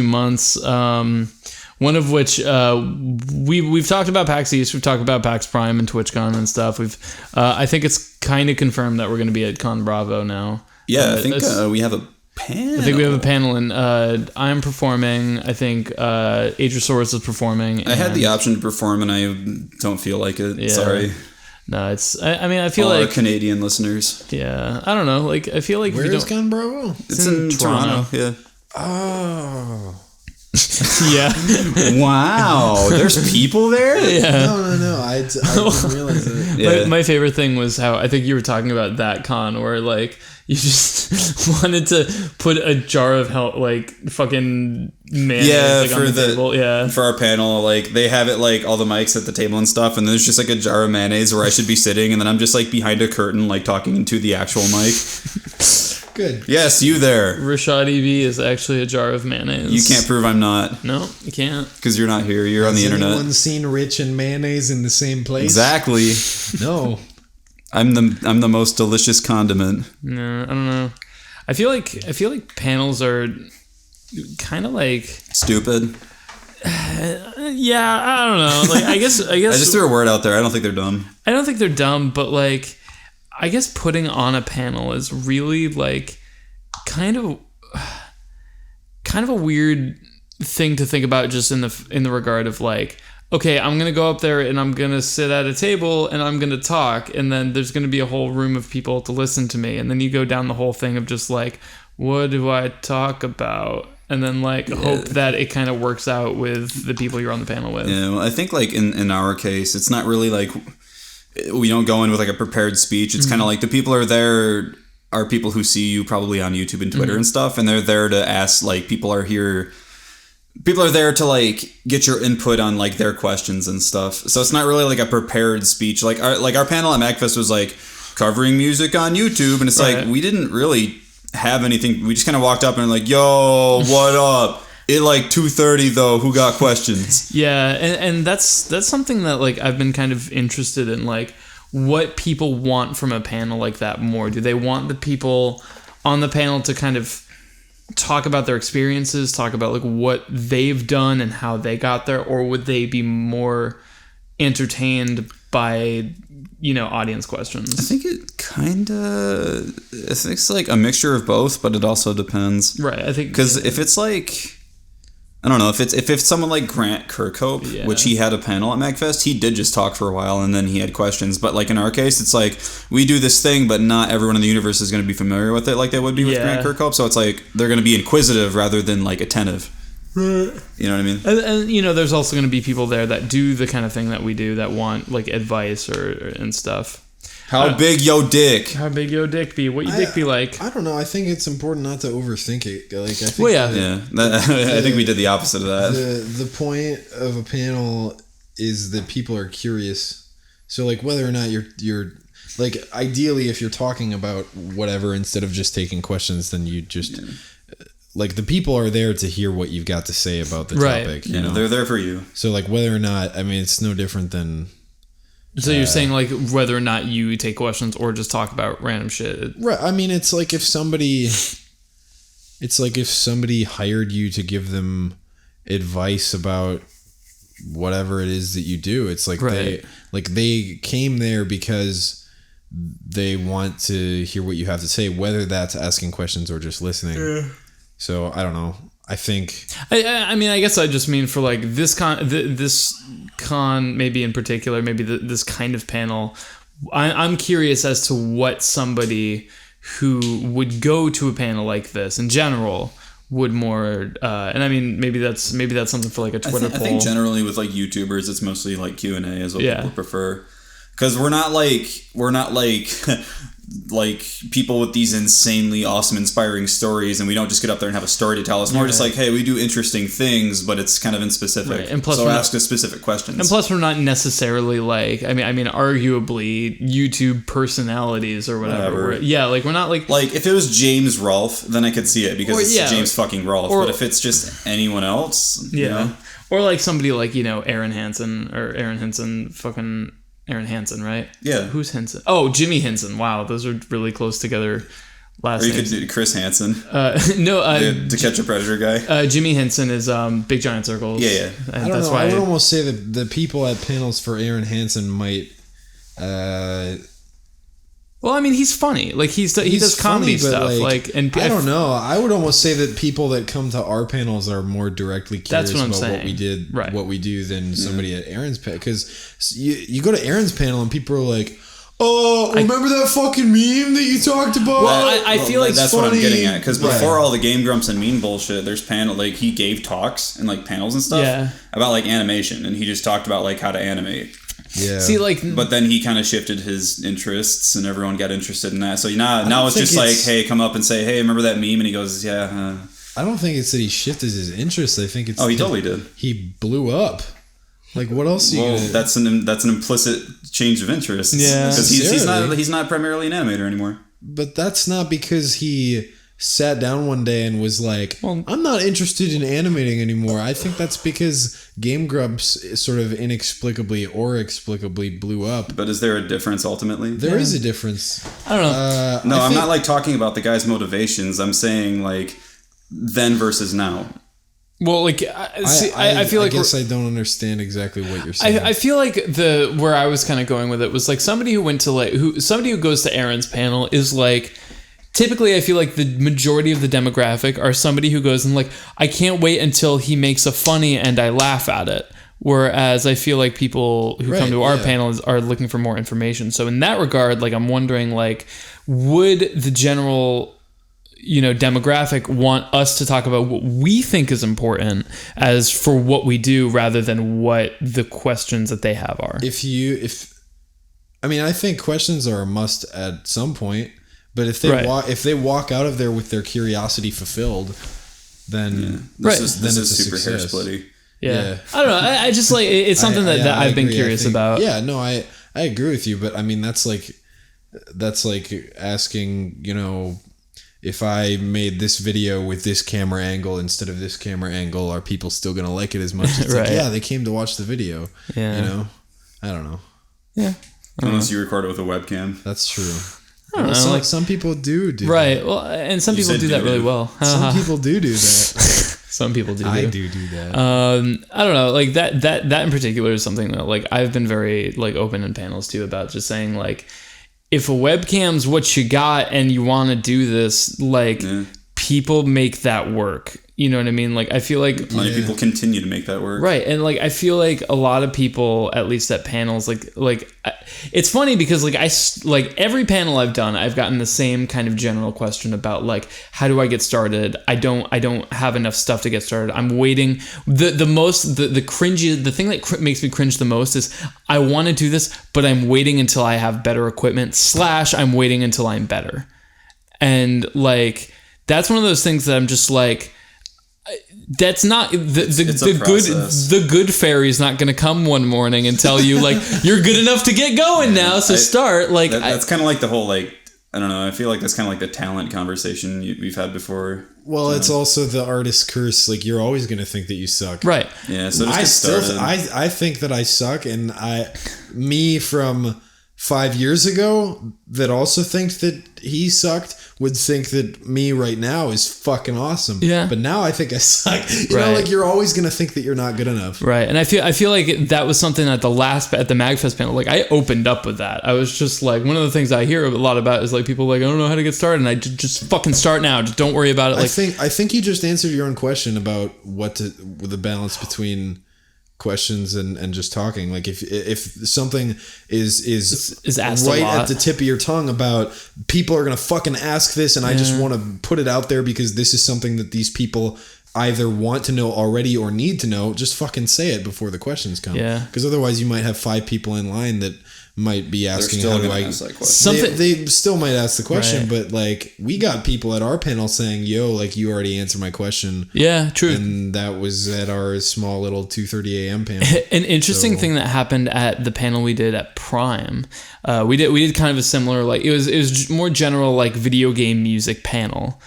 months. One of which we've talked about PAX East, we've talked about PAX Prime and TwitchCon and stuff. I think it's kind of confirmed that we're going to be at Con Bravo now. Yeah, I think we have a panel. I think we have a panel, and I'm performing. I think Adrosaurus is performing. I had the option to perform, and I don't feel like it. Yeah. Sorry. No, it's. I mean, I feel all like our Canadian listeners. Yeah, I don't know. Like, I feel like where is Con Bravo? It's in Toronto. Yeah. Oh. Yeah. Wow. There's people there? Yeah. No. I didn't realize it. Yeah. My favorite thing was how I think you were talking about that con where like you just wanted to put a jar of fucking mayonnaise on the table. Yeah. For our panel, like they have it like all the mics at the table and stuff, and there's just like a jar of mayonnaise where I should be sitting, and then I'm just like behind a curtain like talking into the actual mic. Good. Yes, you there. Rashad EV is actually a jar of mayonnaise. You can't prove I'm not. No, you can't. Because you're not here. You're on the internet. Has anyone seen Rich and mayonnaise in the same place? Exactly. No. I'm the most delicious condiment. No, I don't know. I feel like panels are kind of like stupid. Yeah, I don't know. Like I guess I just threw a word out there. I don't think they're dumb. I don't think they're dumb, but like I guess putting on a panel is really like kind of a weird thing to think about just in the regard of like, okay, I'm going to go up there and I'm going to sit at a table and I'm going to talk, and then there's going to be a whole room of people to listen to me, and then you go down the whole thing of just like, what do I talk about? And then like hope that it kind of works out with the people you're on the panel with. Yeah, well, I think like in our case, it's not really like we don't go in with like a prepared speech. It's kind of like the people are there are people who see you probably on YouTube and Twitter and stuff, and they're there to ask, like, people are there to like get your input on like their questions and stuff. So it's not really like a prepared speech. Like our panel at MagFest was like covering music on YouTube, and it's like we didn't really have anything. We just kind of walked up and like, yo, what up? It like 2:30 though. Who got questions? Yeah, and that's something that like I've been kind of interested in, like what people want from a panel like that more. Do they want the people on the panel to kind of talk about their experiences, talk about like what they've done and how they got there, or would they be more entertained by, you know, audience questions? I think it's like a mixture of both, but it also depends. Right. I think because if it's like, I don't know, if it's someone like Grant Kirkhope, which he had a panel at MagFest, he did just talk for a while and then he had questions. But like in our case, it's like we do this thing, but not everyone in the universe is going to be familiar with it like they would be with Grant Kirkhope. So it's like they're going to be inquisitive rather than like attentive. You know what I mean? And you know, there's also going to be people there that do the kind of thing that we do, that want like advice and stuff. How big yo dick? How big yo dick be? What your dick be like? I don't know. I think it's important not to overthink it. Like, I think I think we did the opposite of that. The point of a panel is that people are curious. So like whether or not you're like, ideally if you're talking about whatever instead of just taking questions, then you just like the people are there to hear what you've got to say about the topic. You know, they're there for you. So like whether or not, I mean, it's no different than. So you're saying like whether or not you take questions or just talk about random shit. Right. I mean, it's like if somebody hired you to give them advice about whatever it is that you do. It's like they came there because they want to hear what you have to say, whether that's asking questions or just listening. Yeah. So I don't know. I think. I mean, I guess I just mean for like this con, maybe in particular, maybe this kind of panel. I'm curious as to what somebody who would go to a panel like this in general would more. And I mean, maybe that's something for like a Twitter poll. I think generally with like YouTubers, it's mostly like Q&A is what people prefer. Because we're not like like people with these insanely awesome, inspiring stories, and we don't just get up there and have a story to tell. It's more just like, hey, we do interesting things, but it's kind of in specific. Right. And plus, so ask us specific questions. And plus, we're not necessarily like, I mean, arguably YouTube personalities or whatever. Like we're not like if it was James Rolfe, then I could see it because it's James fucking Rolfe. But if it's just anyone else, you know? Or like somebody like, you know, Aaron Hansen, fucking Aaron Hansen, right? Yeah. Who's Henson? Oh, Jimmy Henson. Wow, those are really close together last names. Or you could do Chris Hansen. To Catch a Predator guy. Jimmy Henson is Big Giant Circles. Yeah. I don't know. I would almost say that the people at panels for Aaron Hansen might. Well, I mean, he's funny. Like he does comedy stuff. And I don't know. I would almost say that people that come to our panels are more directly curious about what we did, what we do, than somebody at Aaron's panel. Because you go to Aaron's panel and people are like, "Oh, remember that fucking meme that you talked about?" Well, I feel like that's funny. What I'm getting at. Because before all the Game Grumps and meme bullshit, there's panel like he gave talks and like panels and stuff about like animation, and he just talked about like how to animate. Yeah. See, but then he kind of shifted his interests, and everyone got interested in that. So now it's just like, hey, come up and say, hey, remember that meme? And he goes, yeah. I don't think it's that he shifted his interests. I think it's he totally did. He blew up. Like, what else? That's an implicit change of interest. Yeah, because he's not primarily an animator anymore. But that's not because he sat down one day and was like, I'm not interested in animating anymore. I think that's because Game Grumps sort of inexplicably or explicably blew up. But is there a difference ultimately? There is a difference. I don't know. No, I'm not like talking about the guy's motivations. I'm saying like then versus now. Well, like, I feel like... I guess I don't understand exactly what you're saying. I feel like where I was kind of going with it was like somebody who went to somebody who goes to Aaron's panel is like... Typically, I feel like the majority of the demographic are somebody who goes and like, I can't wait until he makes a funny and I laugh at it. Whereas I feel like people who come to our panels are looking for more information. So in that regard, like, I'm wondering, like, would the general, you know, demographic want us to talk about what we think is important as for what we do rather than what the questions that they have are? I mean, I think questions are a must at some point. But if they walk out of there with their curiosity fulfilled, then this is super hair splitty. Yeah. I don't know. I just like it's something that I've been curious about. Yeah, no, I agree with you, but I mean that's like asking, you know, if I made this video with this camera angle instead of this camera angle, are people still going to like it as much? It's Right. like, yeah, they came to watch the video. Yeah. You know? I don't know. Yeah. Unless you record it with a webcam. That's true. I don't know, like, some people do right. that. Well, and some You people said do that do really do. well. Some people do that. Some people do. I do that. I don't know, like that in particular is something that like I've been very like open in panels too about, just saying like, if a webcam's what you got and you want to do this, like people make that work. You know what I mean? Like I feel like Plenty of people continue to make that work. right, and like I feel like a lot of people, at least at panels, it's funny because like every panel I've done, I've gotten the same kind of general question about like, how do I get started? I don't have enough stuff to get started. I'm waiting. The cringy, the thing that makes me cringe the most is I want to do this, but I'm waiting until I have better equipment. / I'm waiting until I'm better, and like that's one of those things that I'm just like. That's not the good fairy's not going to come one morning and tell you like you're good enough to get going now, so start. Like that's kind of like the whole like, I don't know, I feel like that's kind of like the talent conversation we've had before. Well, it's also the artist curse. Like you're always going to think that you suck, right? Yeah. So just get started. I think that I suck, and me from 5 years ago that also thinks that he sucked would think that me right now is fucking awesome. Yeah. But now I think I suck. You know, like you're always going to think that you're not good enough. Right. And I feel like that was something at the MagFest panel. Like I opened up with that. I was just like, one of the things I hear a lot about is like people like, I don't know how to get started. And I just fucking start now. Just don't worry about it. Like I think you just answered your own question about the balance between questions and just talking. Like if something is asked right a lot at the tip of your tongue about people are gonna fucking ask this, and I just want to put it out there because this is something that these people either want to know already or need to know, just fucking say it before the questions come. Yeah. Because otherwise you might have 5 people in line that might be asking how do I ask that question. They still might ask the question, but like we got people at our panel saying, yo, like you already answered my question. Yeah, true. And that was at our small little 2:30 a.m. panel. An interesting thing that happened at the panel we did at Prime, we did kind of a similar, like it was more general like video game music panel.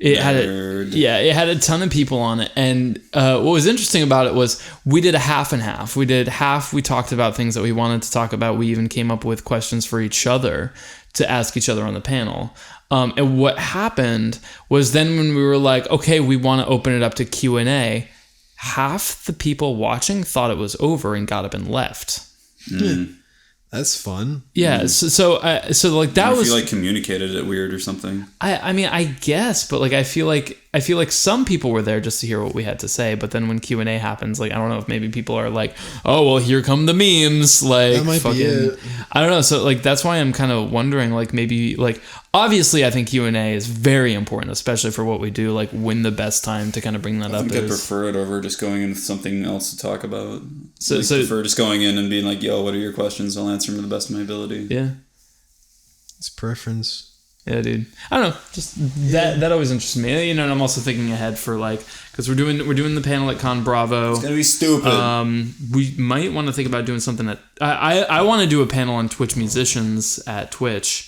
It had a ton of people on it, and what was interesting about it was we did a half and half. We did half, we talked about things that we wanted to talk about. We even came up with questions for each other to ask each other on the panel. And what happened was then when we were like, okay, we want to open it up to Q&A, half the people watching thought it was over and got up and left. That's fun. Yeah, so like that was. I feel like communicated it weird or something. I mean, I guess, but like I feel like some people were there just to hear what we had to say. But then when Q&A happens, like I don't know if maybe people are like, oh well, here come the memes. Like that might be it. I don't know. So like that's why I'm kind of wondering, like maybe like obviously I think Q&A is very important, especially for what we do. Like when the best time to kind of bring that up is. I think I prefer it over just going in with something else to talk about. So I prefer just going in and being like, yo, what are your questions? I'll answer them to the best of my ability. Yeah. It's preference. Yeah, dude. I don't know. Just that always interests me. You know, and I'm also thinking ahead for like, because we're doing the panel at Con Bravo. It's gonna be stupid. We might want to think about doing something at. I want to do a panel on Twitch musicians at Twitch.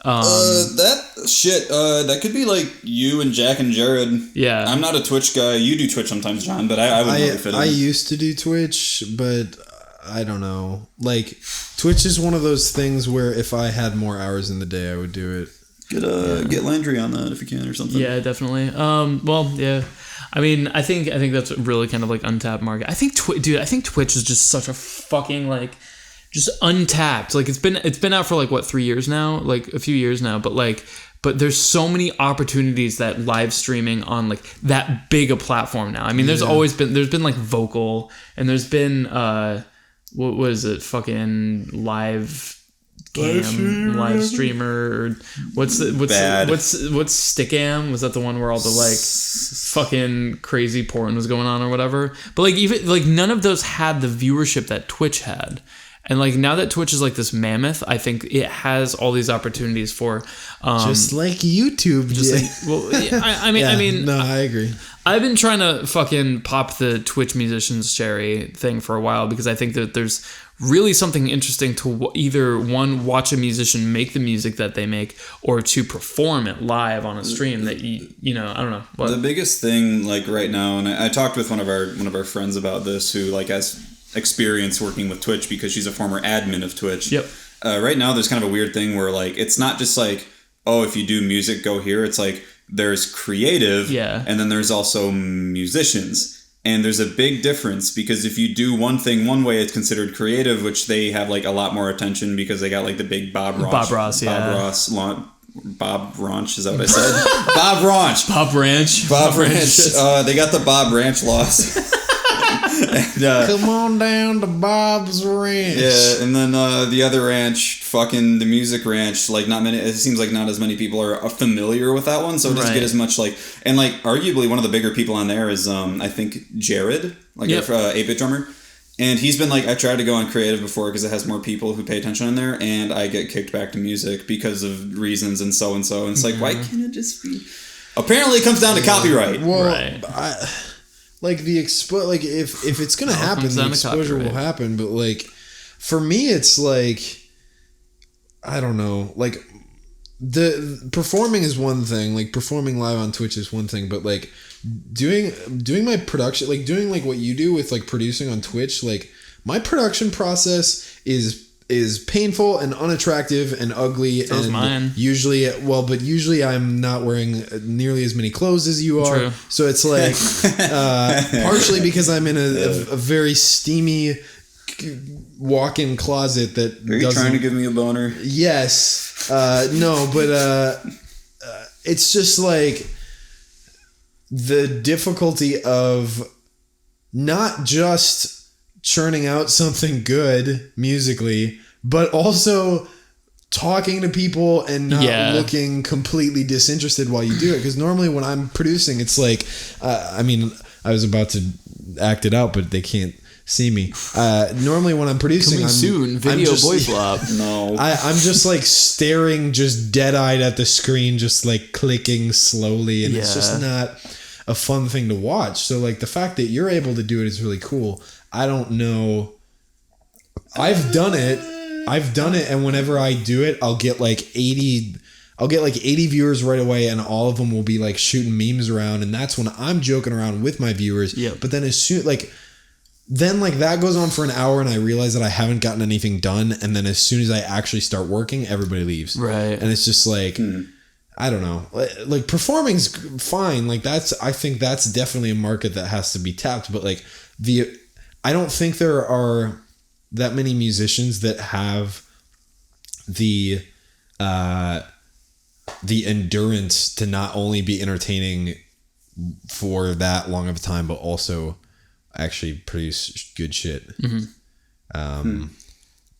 That could be like you and Jack and Jared. Yeah. I'm not a Twitch guy. You do Twitch sometimes, John, but I wouldn't really fit in. I used to do Twitch, but I don't know. Like, Twitch is one of those things where if I had more hours in the day, I would do it. Get Landry on that if you can or something. Yeah, definitely. Well, yeah. I mean, I think that's really kind of like untapped market. I think Twitch is just such a fucking like just untapped. Like it's been out for like what, 3 years now, like a few years now, but there's so many opportunities that live streaming on like that big a platform now. I mean, there's been like Vocal, and there's been what was it, fucking live streamer, what's Stickam? Was that the one where all the like fucking crazy porn was going on or whatever? But like even like none of those had the viewership that Twitch had. And like now that Twitch is like this mammoth, I think it has all these opportunities for just like YouTube. No, I agree. I've been trying to fucking pop the Twitch musicians cherry thing for a while because I think that there's really something interesting to either one, watch a musician make the music that they make, or to perform it live on a stream that you know, I don't know. What? The biggest thing like right now, and I talked with one of our friends about this who like has experience working with Twitch because she's a former admin of Twitch. Yep. Right now there's kind of a weird thing where like it's not just like, oh, if you do music, go here. It's like there's creative, and then there's also musicians. And there's a big difference because if you do one thing one way, it's considered creative, which they have like a lot more attention because they got like the big Bob Ranch, is that what I said? Bob Ranch. They got the Bob Ranch laws. And, come on down to Bob's Ranch. Yeah, and then the other ranch, fucking the music ranch, like not many. It seems like not as many people are familiar with that one, so it doesn't get as much like. And like arguably one of the bigger people on there is I think Jared, like our 8-bit drummer, and he's been like I tried to go on creative before because it has more people who pay attention in there, and I get kicked back to music because of reasons and so. And it's like why can't it just be? Apparently, it comes down to copyright. Well, like like if it's gonna happen, the exposure will happen. But like for me, it's like I don't know. Like the performing is one thing. Like performing live on Twitch is one thing. But like doing my production, like doing like what you do with like producing on Twitch, like my production process is painful and unattractive and ugly. So is mine. Usually I'm not wearing nearly as many clothes as you are. True. So it's like partially because I'm in a very steamy walk-in closet that Are you trying to give me a boner? Yes. No, but it's just like the difficulty of not just churning out something good musically, but also talking to people and not looking completely disinterested while you do it. Because normally when I'm producing, it's like, I mean, I was about to act it out, but they can't see me. Normally when I'm producing, BoyFlop. No, I'm just like staring, just dead-eyed at the screen, just like clicking slowly, and it's just not a fun thing to watch. So like the fact that you're able to do it is really cool. I don't know. I've done it, and whenever I do it, I'll get like 80 viewers right away, and all of them will be like shooting memes around, and that's when I'm joking around with my viewers. Yep. But then then that goes on for an hour, and I realize that I haven't gotten anything done, and then as soon as I actually start working, everybody leaves. Right. And it's just like I don't know. Like performing's fine. Like I think that's definitely a market that has to be tapped, but like I don't think there are that many musicians that have the endurance to not only be entertaining for that long of a time, but also actually produce good shit. Mm-hmm.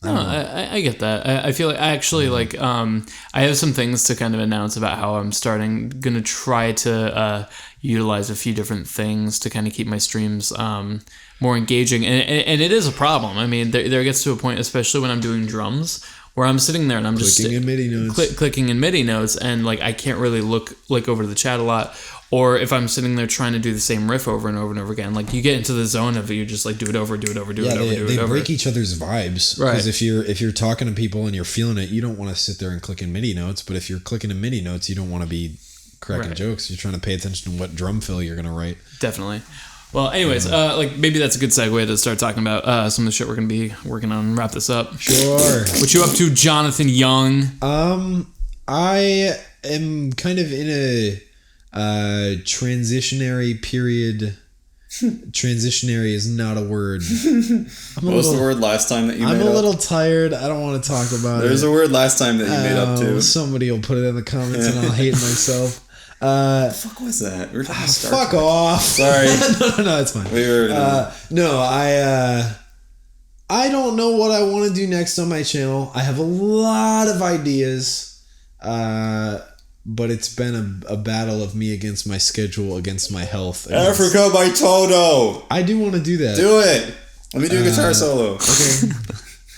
I get that. I feel like I actually like I have some things to kind of announce about how I'm gonna try to utilize a few different things to kind of keep my streams more engaging, and it is a problem. I mean, there gets to a point, especially when I'm doing drums, where I'm sitting there and I'm just clicking in MIDI notes, clicking in MIDI notes, and like I can't really look like over to the chat a lot. Or if I'm sitting there trying to do the same riff over and over and over again, like you get into the zone of it, you just like do it over. They break each other's vibes, right? Because if you're talking to people and you're feeling it, you don't want to sit there and click in MIDI notes. But if you're clicking in MIDI notes, you don't want to be cracking jokes. You're trying to pay attention to what drum fill you're gonna write. Definitely. Well, anyways, like maybe that's a good segue to start talking about some of the shit we're gonna be working on and wrap this up. Sure. What you up to, Jonathan Young? I am kind of in a transitionary period. Transitionary is not a word. What was the word last time that you made up? I'm a little tired. I don't want to talk about it. There's a word last time that you made up too. Somebody will put it in the comments and I'll hate myself. What the fuck was that? We're talking fuck off. Sorry. No, it's fine. We were I don't know what I want to do next on my channel. I have a lot of ideas. But it's been a battle of me against my schedule, against my health. Africa by Toto. I do want to do that. Do it. Let me do a guitar solo. Okay.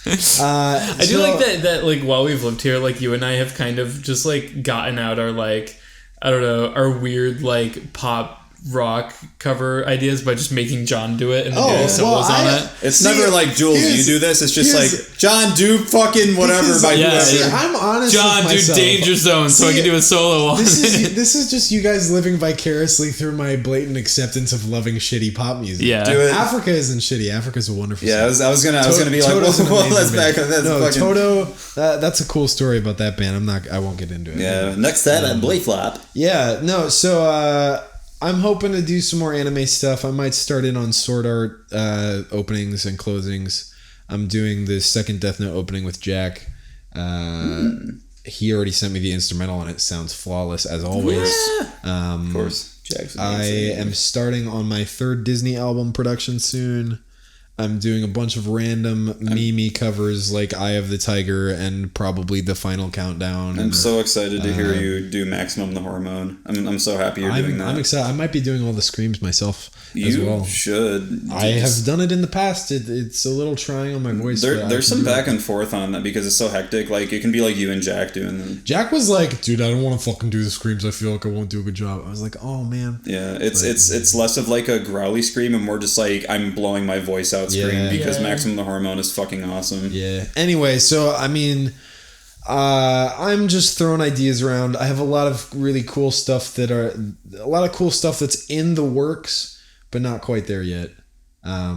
I do like that like while we've lived here, like you and I have kind of just like gotten out our like, I don't know, our weird like pop rock cover ideas by just making John do it and doing solos on it. It's never like, Jules, you do this. It's just like, John, do fucking whatever by whoever. I'm honest John, with myself. do Danger Zone so I can do a solo on it. This is just you guys living vicariously through my blatant acceptance of loving shitty pop music. Yeah. Do it. Africa isn't shitty. Africa's a wonderful song. I was gonna be like, well, let's back up. That's Toto, that's a cool story about that band. I won't get into it. Yeah. Next that, BoyFlop. Yeah, no, so I'm hoping to do some more anime stuff. I might start in on Sword Art openings and closings. I'm doing the second Death Note opening with Jack. He already sent me the instrumental and it sounds flawless as always. Yeah. Of course. Jack's I am starting on my third Disney album production soon. I'm doing a bunch of random Mimi covers like Eye of the Tiger and probably The Final Countdown. I'm so excited to hear you do Maximum the Hormone. I'm so happy you're doing that. I'm excited. I might be doing all the screams myself as well. You should. I have done it in the past. It's a little trying on my voice. There's some back and forth on that because it's so hectic. Like, it can be like you and Jack doing them. Jack was like, dude, I don't want to fucking do the screams. I feel like I won't do a good job. I was like, oh, man. Yeah, it's less of like a growly scream and more just like I'm blowing my voice out scream because Maximum the Hormone is fucking awesome. Yeah. Anyway, so, I mean, I'm just throwing ideas around. I have a lot of really cool stuff that's in the works, but not quite there yet. A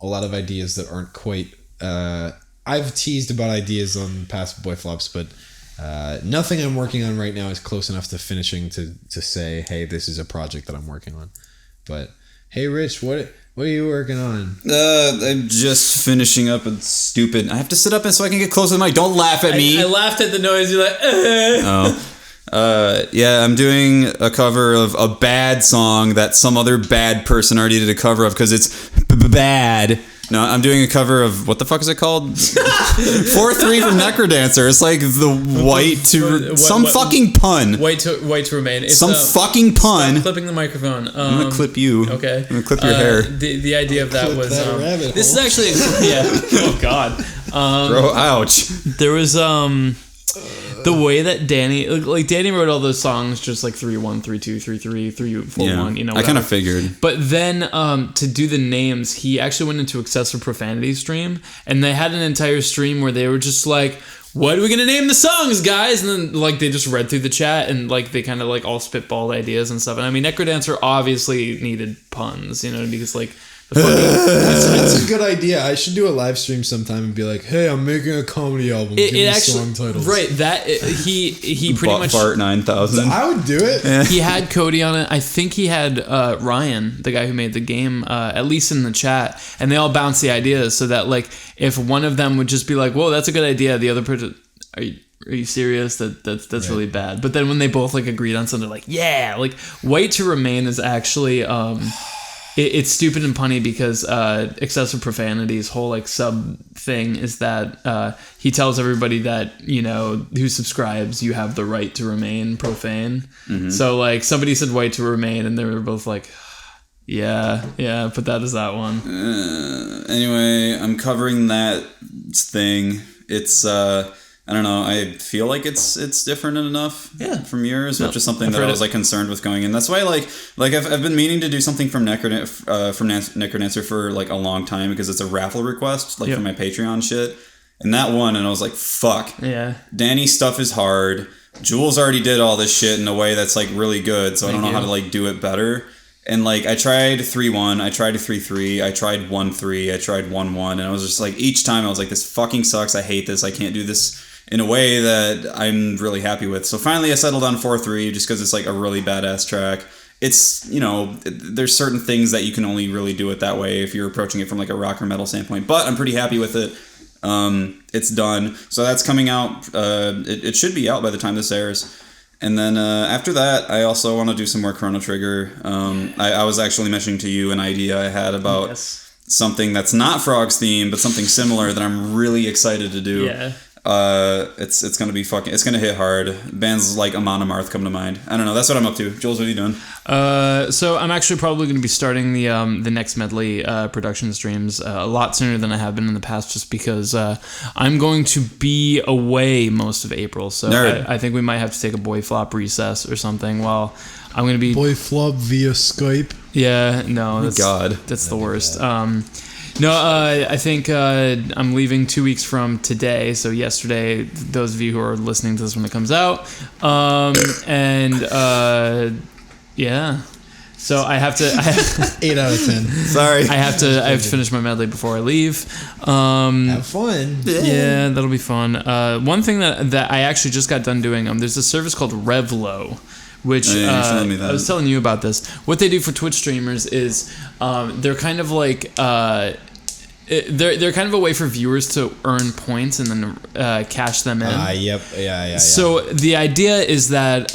lot of ideas that aren't quite... I've teased about ideas on past BoyFlops, but nothing I'm working on right now is close enough to finishing to say, hey, this is a project that I'm working on. But, hey, Rich, what are you working on? I'm just finishing up a stupid... I have to sit up so I can get close to the mic. Don't laugh at me. I laughed at the noise. You're like, yeah, I'm doing a cover of a bad song that some other bad person already did a cover of because it's bad. No, I'm doing a cover of, what the fuck is it called? 4-3 from Necrodancer. It's like the white to... fucking pun. White to remain. It's, fucking pun. Stop clipping the microphone. I'm going to clip you. Okay. I'm going to clip your hair. The idea of that was... rabbit this hole. is actually... Yeah. Oh, God. Bro, ouch. There was... the way that Danny wrote all those songs just like 3-1, 3-2, 3-3, 3-4-1, you know, whatever. I kind of figured. But then to do the names, he actually went into excessive profanity stream, and they had an entire stream where they were just like, what are we gonna name the songs, guys? And then like they just read through the chat and like they kind of like all spitballed ideas and stuff. And I mean, Necrodancer obviously needed puns, you know, because like That's a good idea. I should do a live stream sometime and be like, "Hey, I'm making a comedy album. Give me song titles." Right. He pretty much Fart 9000. I would do it. He had Cody on it. I think he had Ryan, the guy who made the game, at least in the chat, and they all bounced the ideas so that like if one of them would just be like, "Whoa, that's a good idea," the other person, Are you serious? That's right. Really bad. But then when they both like agreed on something, like yeah, like White to Remain is actually it's stupid and punny because excessive profanity's whole like sub thing is that he tells everybody that, you know, who subscribes, you have the right to remain profane. Mm-hmm. So like somebody said White to Remain and they were both like, yeah, but that is that one. Anyway, I'm covering that thing. It's I don't know. I feel like it's different enough from yours, which is something that I was like concerned with going in. That's why like I've been meaning to do something from Necrodancer for like a long time because it's a raffle request like for my Patreon shit. And that one, and I was like, fuck. Yeah. Danny's stuff is hard. Jules already did all this shit in a way that's like really good, so I don't know how to like do it better. And like I tried 3-1, I tried 3-3, I tried 1-3, I tried 1-1, and I was just like each time I was like, this fucking sucks. I hate this. I can't do this in a way that I'm really happy with. So finally I settled on 4-3 just because it's like a really badass track. It's, you know, there's certain things that you can only really do it that way if you're approaching it from like a rock or metal standpoint, but I'm pretty happy with it. It's done. So that's coming out. It should be out by the time this airs. And then after that, I also want to do some more Chrono Trigger. I was actually mentioning to you an idea I had about something that's not Frog's theme, but something similar that I'm really excited to do. Yeah. it's gonna be it's gonna hit hard. Bands like Amon Amarth come to mind. I don't know. That's what I'm up to. Jules, what are you doing? So I'm actually probably going to be starting the next medley production streams a lot sooner than I have been in the past, just because I'm going to be away most of April. So I think we might have to take a BoyFlop recess or something. While I'm going to be BoyFlop via Skype. Yeah, no, that's the worst. No, I think I'm leaving 2 weeks from today. So yesterday, those of you who are listening to this when it comes out, yeah. So I have to 8 out of 10. Sorry, I have to finish my medley before I leave. Have fun. Yeah, that'll be fun. One thing that I actually just got done doing. There's a service called Revlo, which I was telling you about this. What they do for Twitch streamers is they're kind of like they're kind of a way for viewers to earn points and then cash them in. Yep. Yeah. So the idea is that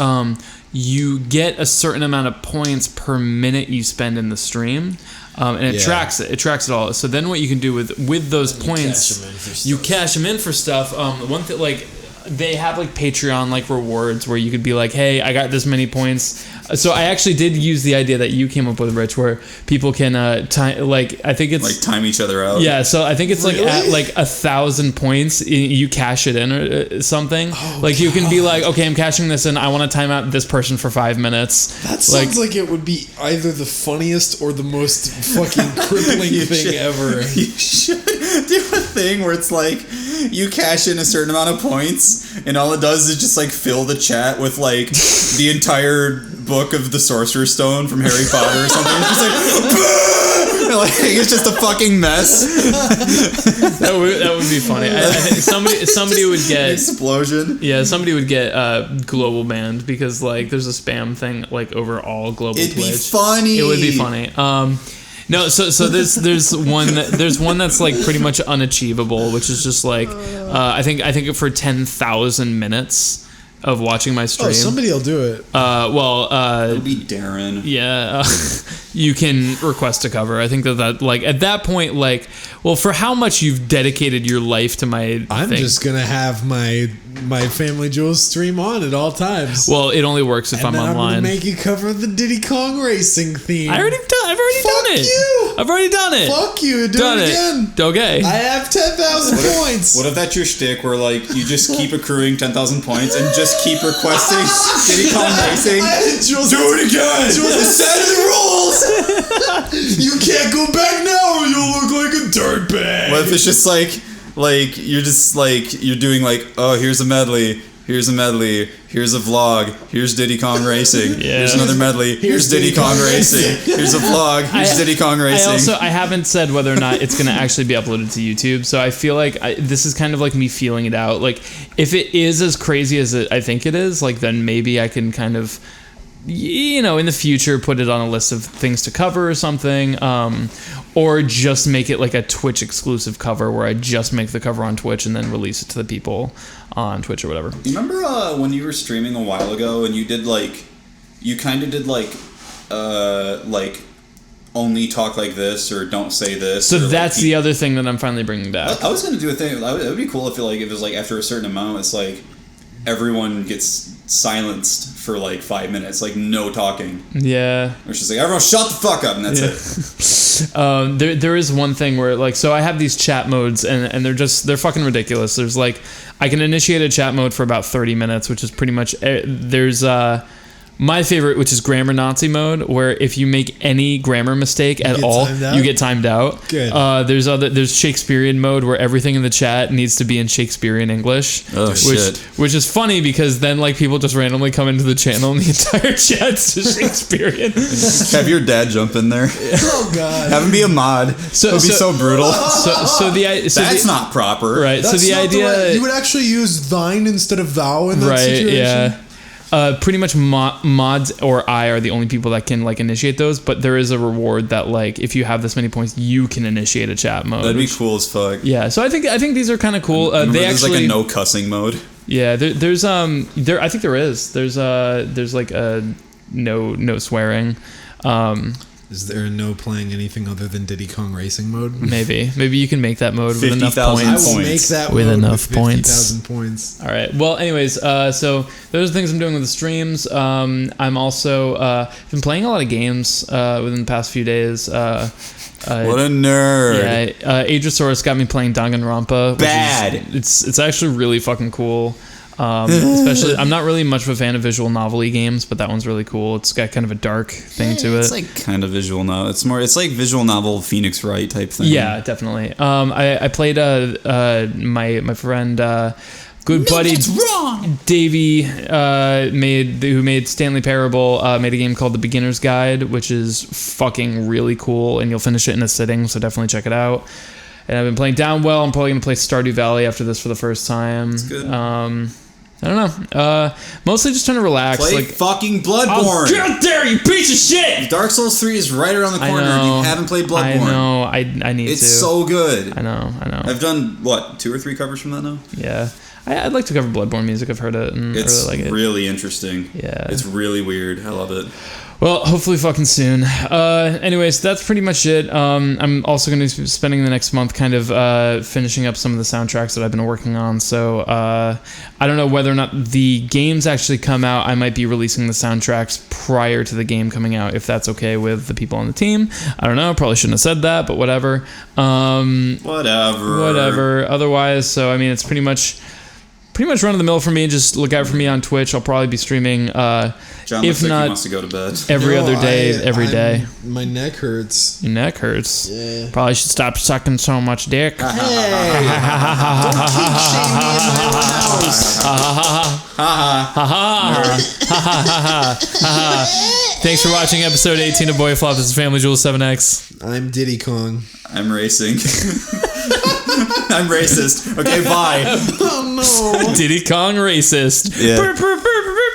you get a certain amount of points per minute you spend in the stream. And it tracks it. It tracks it all. So then what you can do with those points, you cash them in for stuff. One thing, like, they have like Patreon like rewards where you could be like, hey, I got this many points. So I actually did use the idea that you came up with, Rich, where people can time, like, I think it's like time each other out. Yeah, so I think it's like at like 1,000 points, you cash it in or something. Like you can be like, okay, I'm cashing this in. I want to time out this person for 5 minutes. That sounds like it would be either the funniest or the most fucking crippling thing ever. You should do a thing where it's like you cash in a certain amount of points, and all it does is just like fill the chat with like the entire book of the Sorcerer's Stone from Harry Potter or something. It's just like it's just a fucking mess. that would be funny. I think somebody would get explosion. Yeah, somebody would get global banned because like there's a spam thing like over all global Twitch. It'd be funny. It would be funny. No, so there's one that's like pretty much unachievable, which is just like I think for 10,000 minutes of watching my stream. Oh, somebody'll do it. It'll be Darren. Yeah, you can request a cover. I think that like at that point, like, well, for how much you've dedicated your life to my I'm thing, just gonna have my Family Jules stream on at all times. Well, it only works if I'm online. I'm gonna make you cover the Diddy Kong racing theme. I've already done it. You. I've already done it. Fuck you. Do it again. Okay. I have 10,000 points. What if that's your shtick where like you just keep accruing 10,000 points and just keep requesting Diddy Kong racing? Jules, do it again. Jules, set the rules. You can't go back now or you'll look like a dirtbag. What if it's just like you're just like you're doing like, oh, here's a medley, here's a vlog, here's Diddy Kong racing, here's another medley, here's Diddy Kong racing, here's a vlog, here's Diddy Kong racing. I haven't said whether or not it's going to actually be uploaded to YouTube, so I feel like this is kind of like me feeling it out. Like if it is as crazy as I think it is, like then maybe I can kind of, you know, in the future put it on a list of things to cover or something, or just make it like a Twitch exclusive cover where I just make the cover on Twitch and then release it to the people on Twitch or whatever. You remember when you were streaming a while ago and you did like, you kind of did like only talk like this or don't say this. So that's the other thing that I'm finally bringing back. I was going to do a thing. It would be cool if it was like after a certain amount, it's like everyone gets silenced for like 5 minutes, like no talking. Yeah. It's just like, everyone shut the fuck up, and that's it. There is one thing where like, so I have these chat modes and they're fucking ridiculous. There's like, I can initiate a chat mode for about 30 minutes, which is pretty much, there's my favorite, which is grammar Nazi mode, where if you make any grammar mistake at all, you get timed out. Good. There's Shakespearean mode, where everything in the chat needs to be in Shakespearean English. Oh, shit. Which is funny because then like people just randomly come into the channel and the entire chat's just Shakespearean. Have your dad jump in there. Oh god. Have him be a mod. It would be so brutal. That's not proper. Right. That's so the idea you would actually use thine instead of thou in that situation. Yeah. Pretty much mods or I are the only people that can like initiate those, but there is a reward that like if you have this many points, you can initiate a chat mode. That'd be cool as fuck. Yeah, so I think these are kind of cool. There's like a no cussing mode. Yeah, there's I think there is. There's like a no swearing. Is there a no playing anything other than Diddy Kong Racing mode? Maybe you can make that mode with enough 50,000 points. I will make that With mode enough with points. 50,000 points. All right. Well, anyways, so those are the things I'm doing with the streams. I'm also been playing a lot of games within the past few days. What a nerd. Yeah, Aegisaurus got me playing Danganronpa. Bad. It's actually really fucking cool. Especially, I'm not really much of a fan of visual novel-y games, but that one's really cool. It's got kind of a dark thing to it. It's like kind of visual novel. It's like visual novel Phoenix Wright type thing. Yeah, definitely. I played my friend good buddy Davey who made Stanley Parable made a game called The Beginner's Guide, which is fucking really cool, and you'll finish it in a sitting, so definitely check it out. And I've been playing Downwell. I'm probably going to play Stardew Valley after this for the first time. That's good. I don't know. Mostly just trying to relax. Play fucking Bloodborne. Get there, you piece of shit! Dark Souls 3 is right around the corner and you haven't played Bloodborne. I know. I need to. It's so good. I know. I've done, 2 or 3 covers from that now? Yeah. I'd like to cover Bloodborne music. I've heard it and I really like it. Really interesting. Yeah. It's really weird. I love it. Well, hopefully fucking soon. Anyways, that's pretty much it. I'm also going to be spending the next month kind of finishing up some of the soundtracks that I've been working on. So I don't know whether or not the games actually come out. I might be releasing the soundtracks prior to the game coming out, if that's okay with the people on the team. I don't know. Probably shouldn't have said that, but whatever. Whatever. Otherwise, so I mean, it's pretty much run of the mill for me. Just look out for me on Twitch. I'll probably be streaming. John if looks like not he wants to go to bed. every other day, every day. My neck hurts. Your neck hurts. Yeah. Probably should stop sucking so much dick. Hey! Don't keep shaming me in my own house. Thanks for watching episode 18 of BoyFlop. This is Family Jules 7X. I'm Diddy Kong. I'm racing. I'm racist. Okay, bye. Oh no. Diddy Kong racist. Yeah.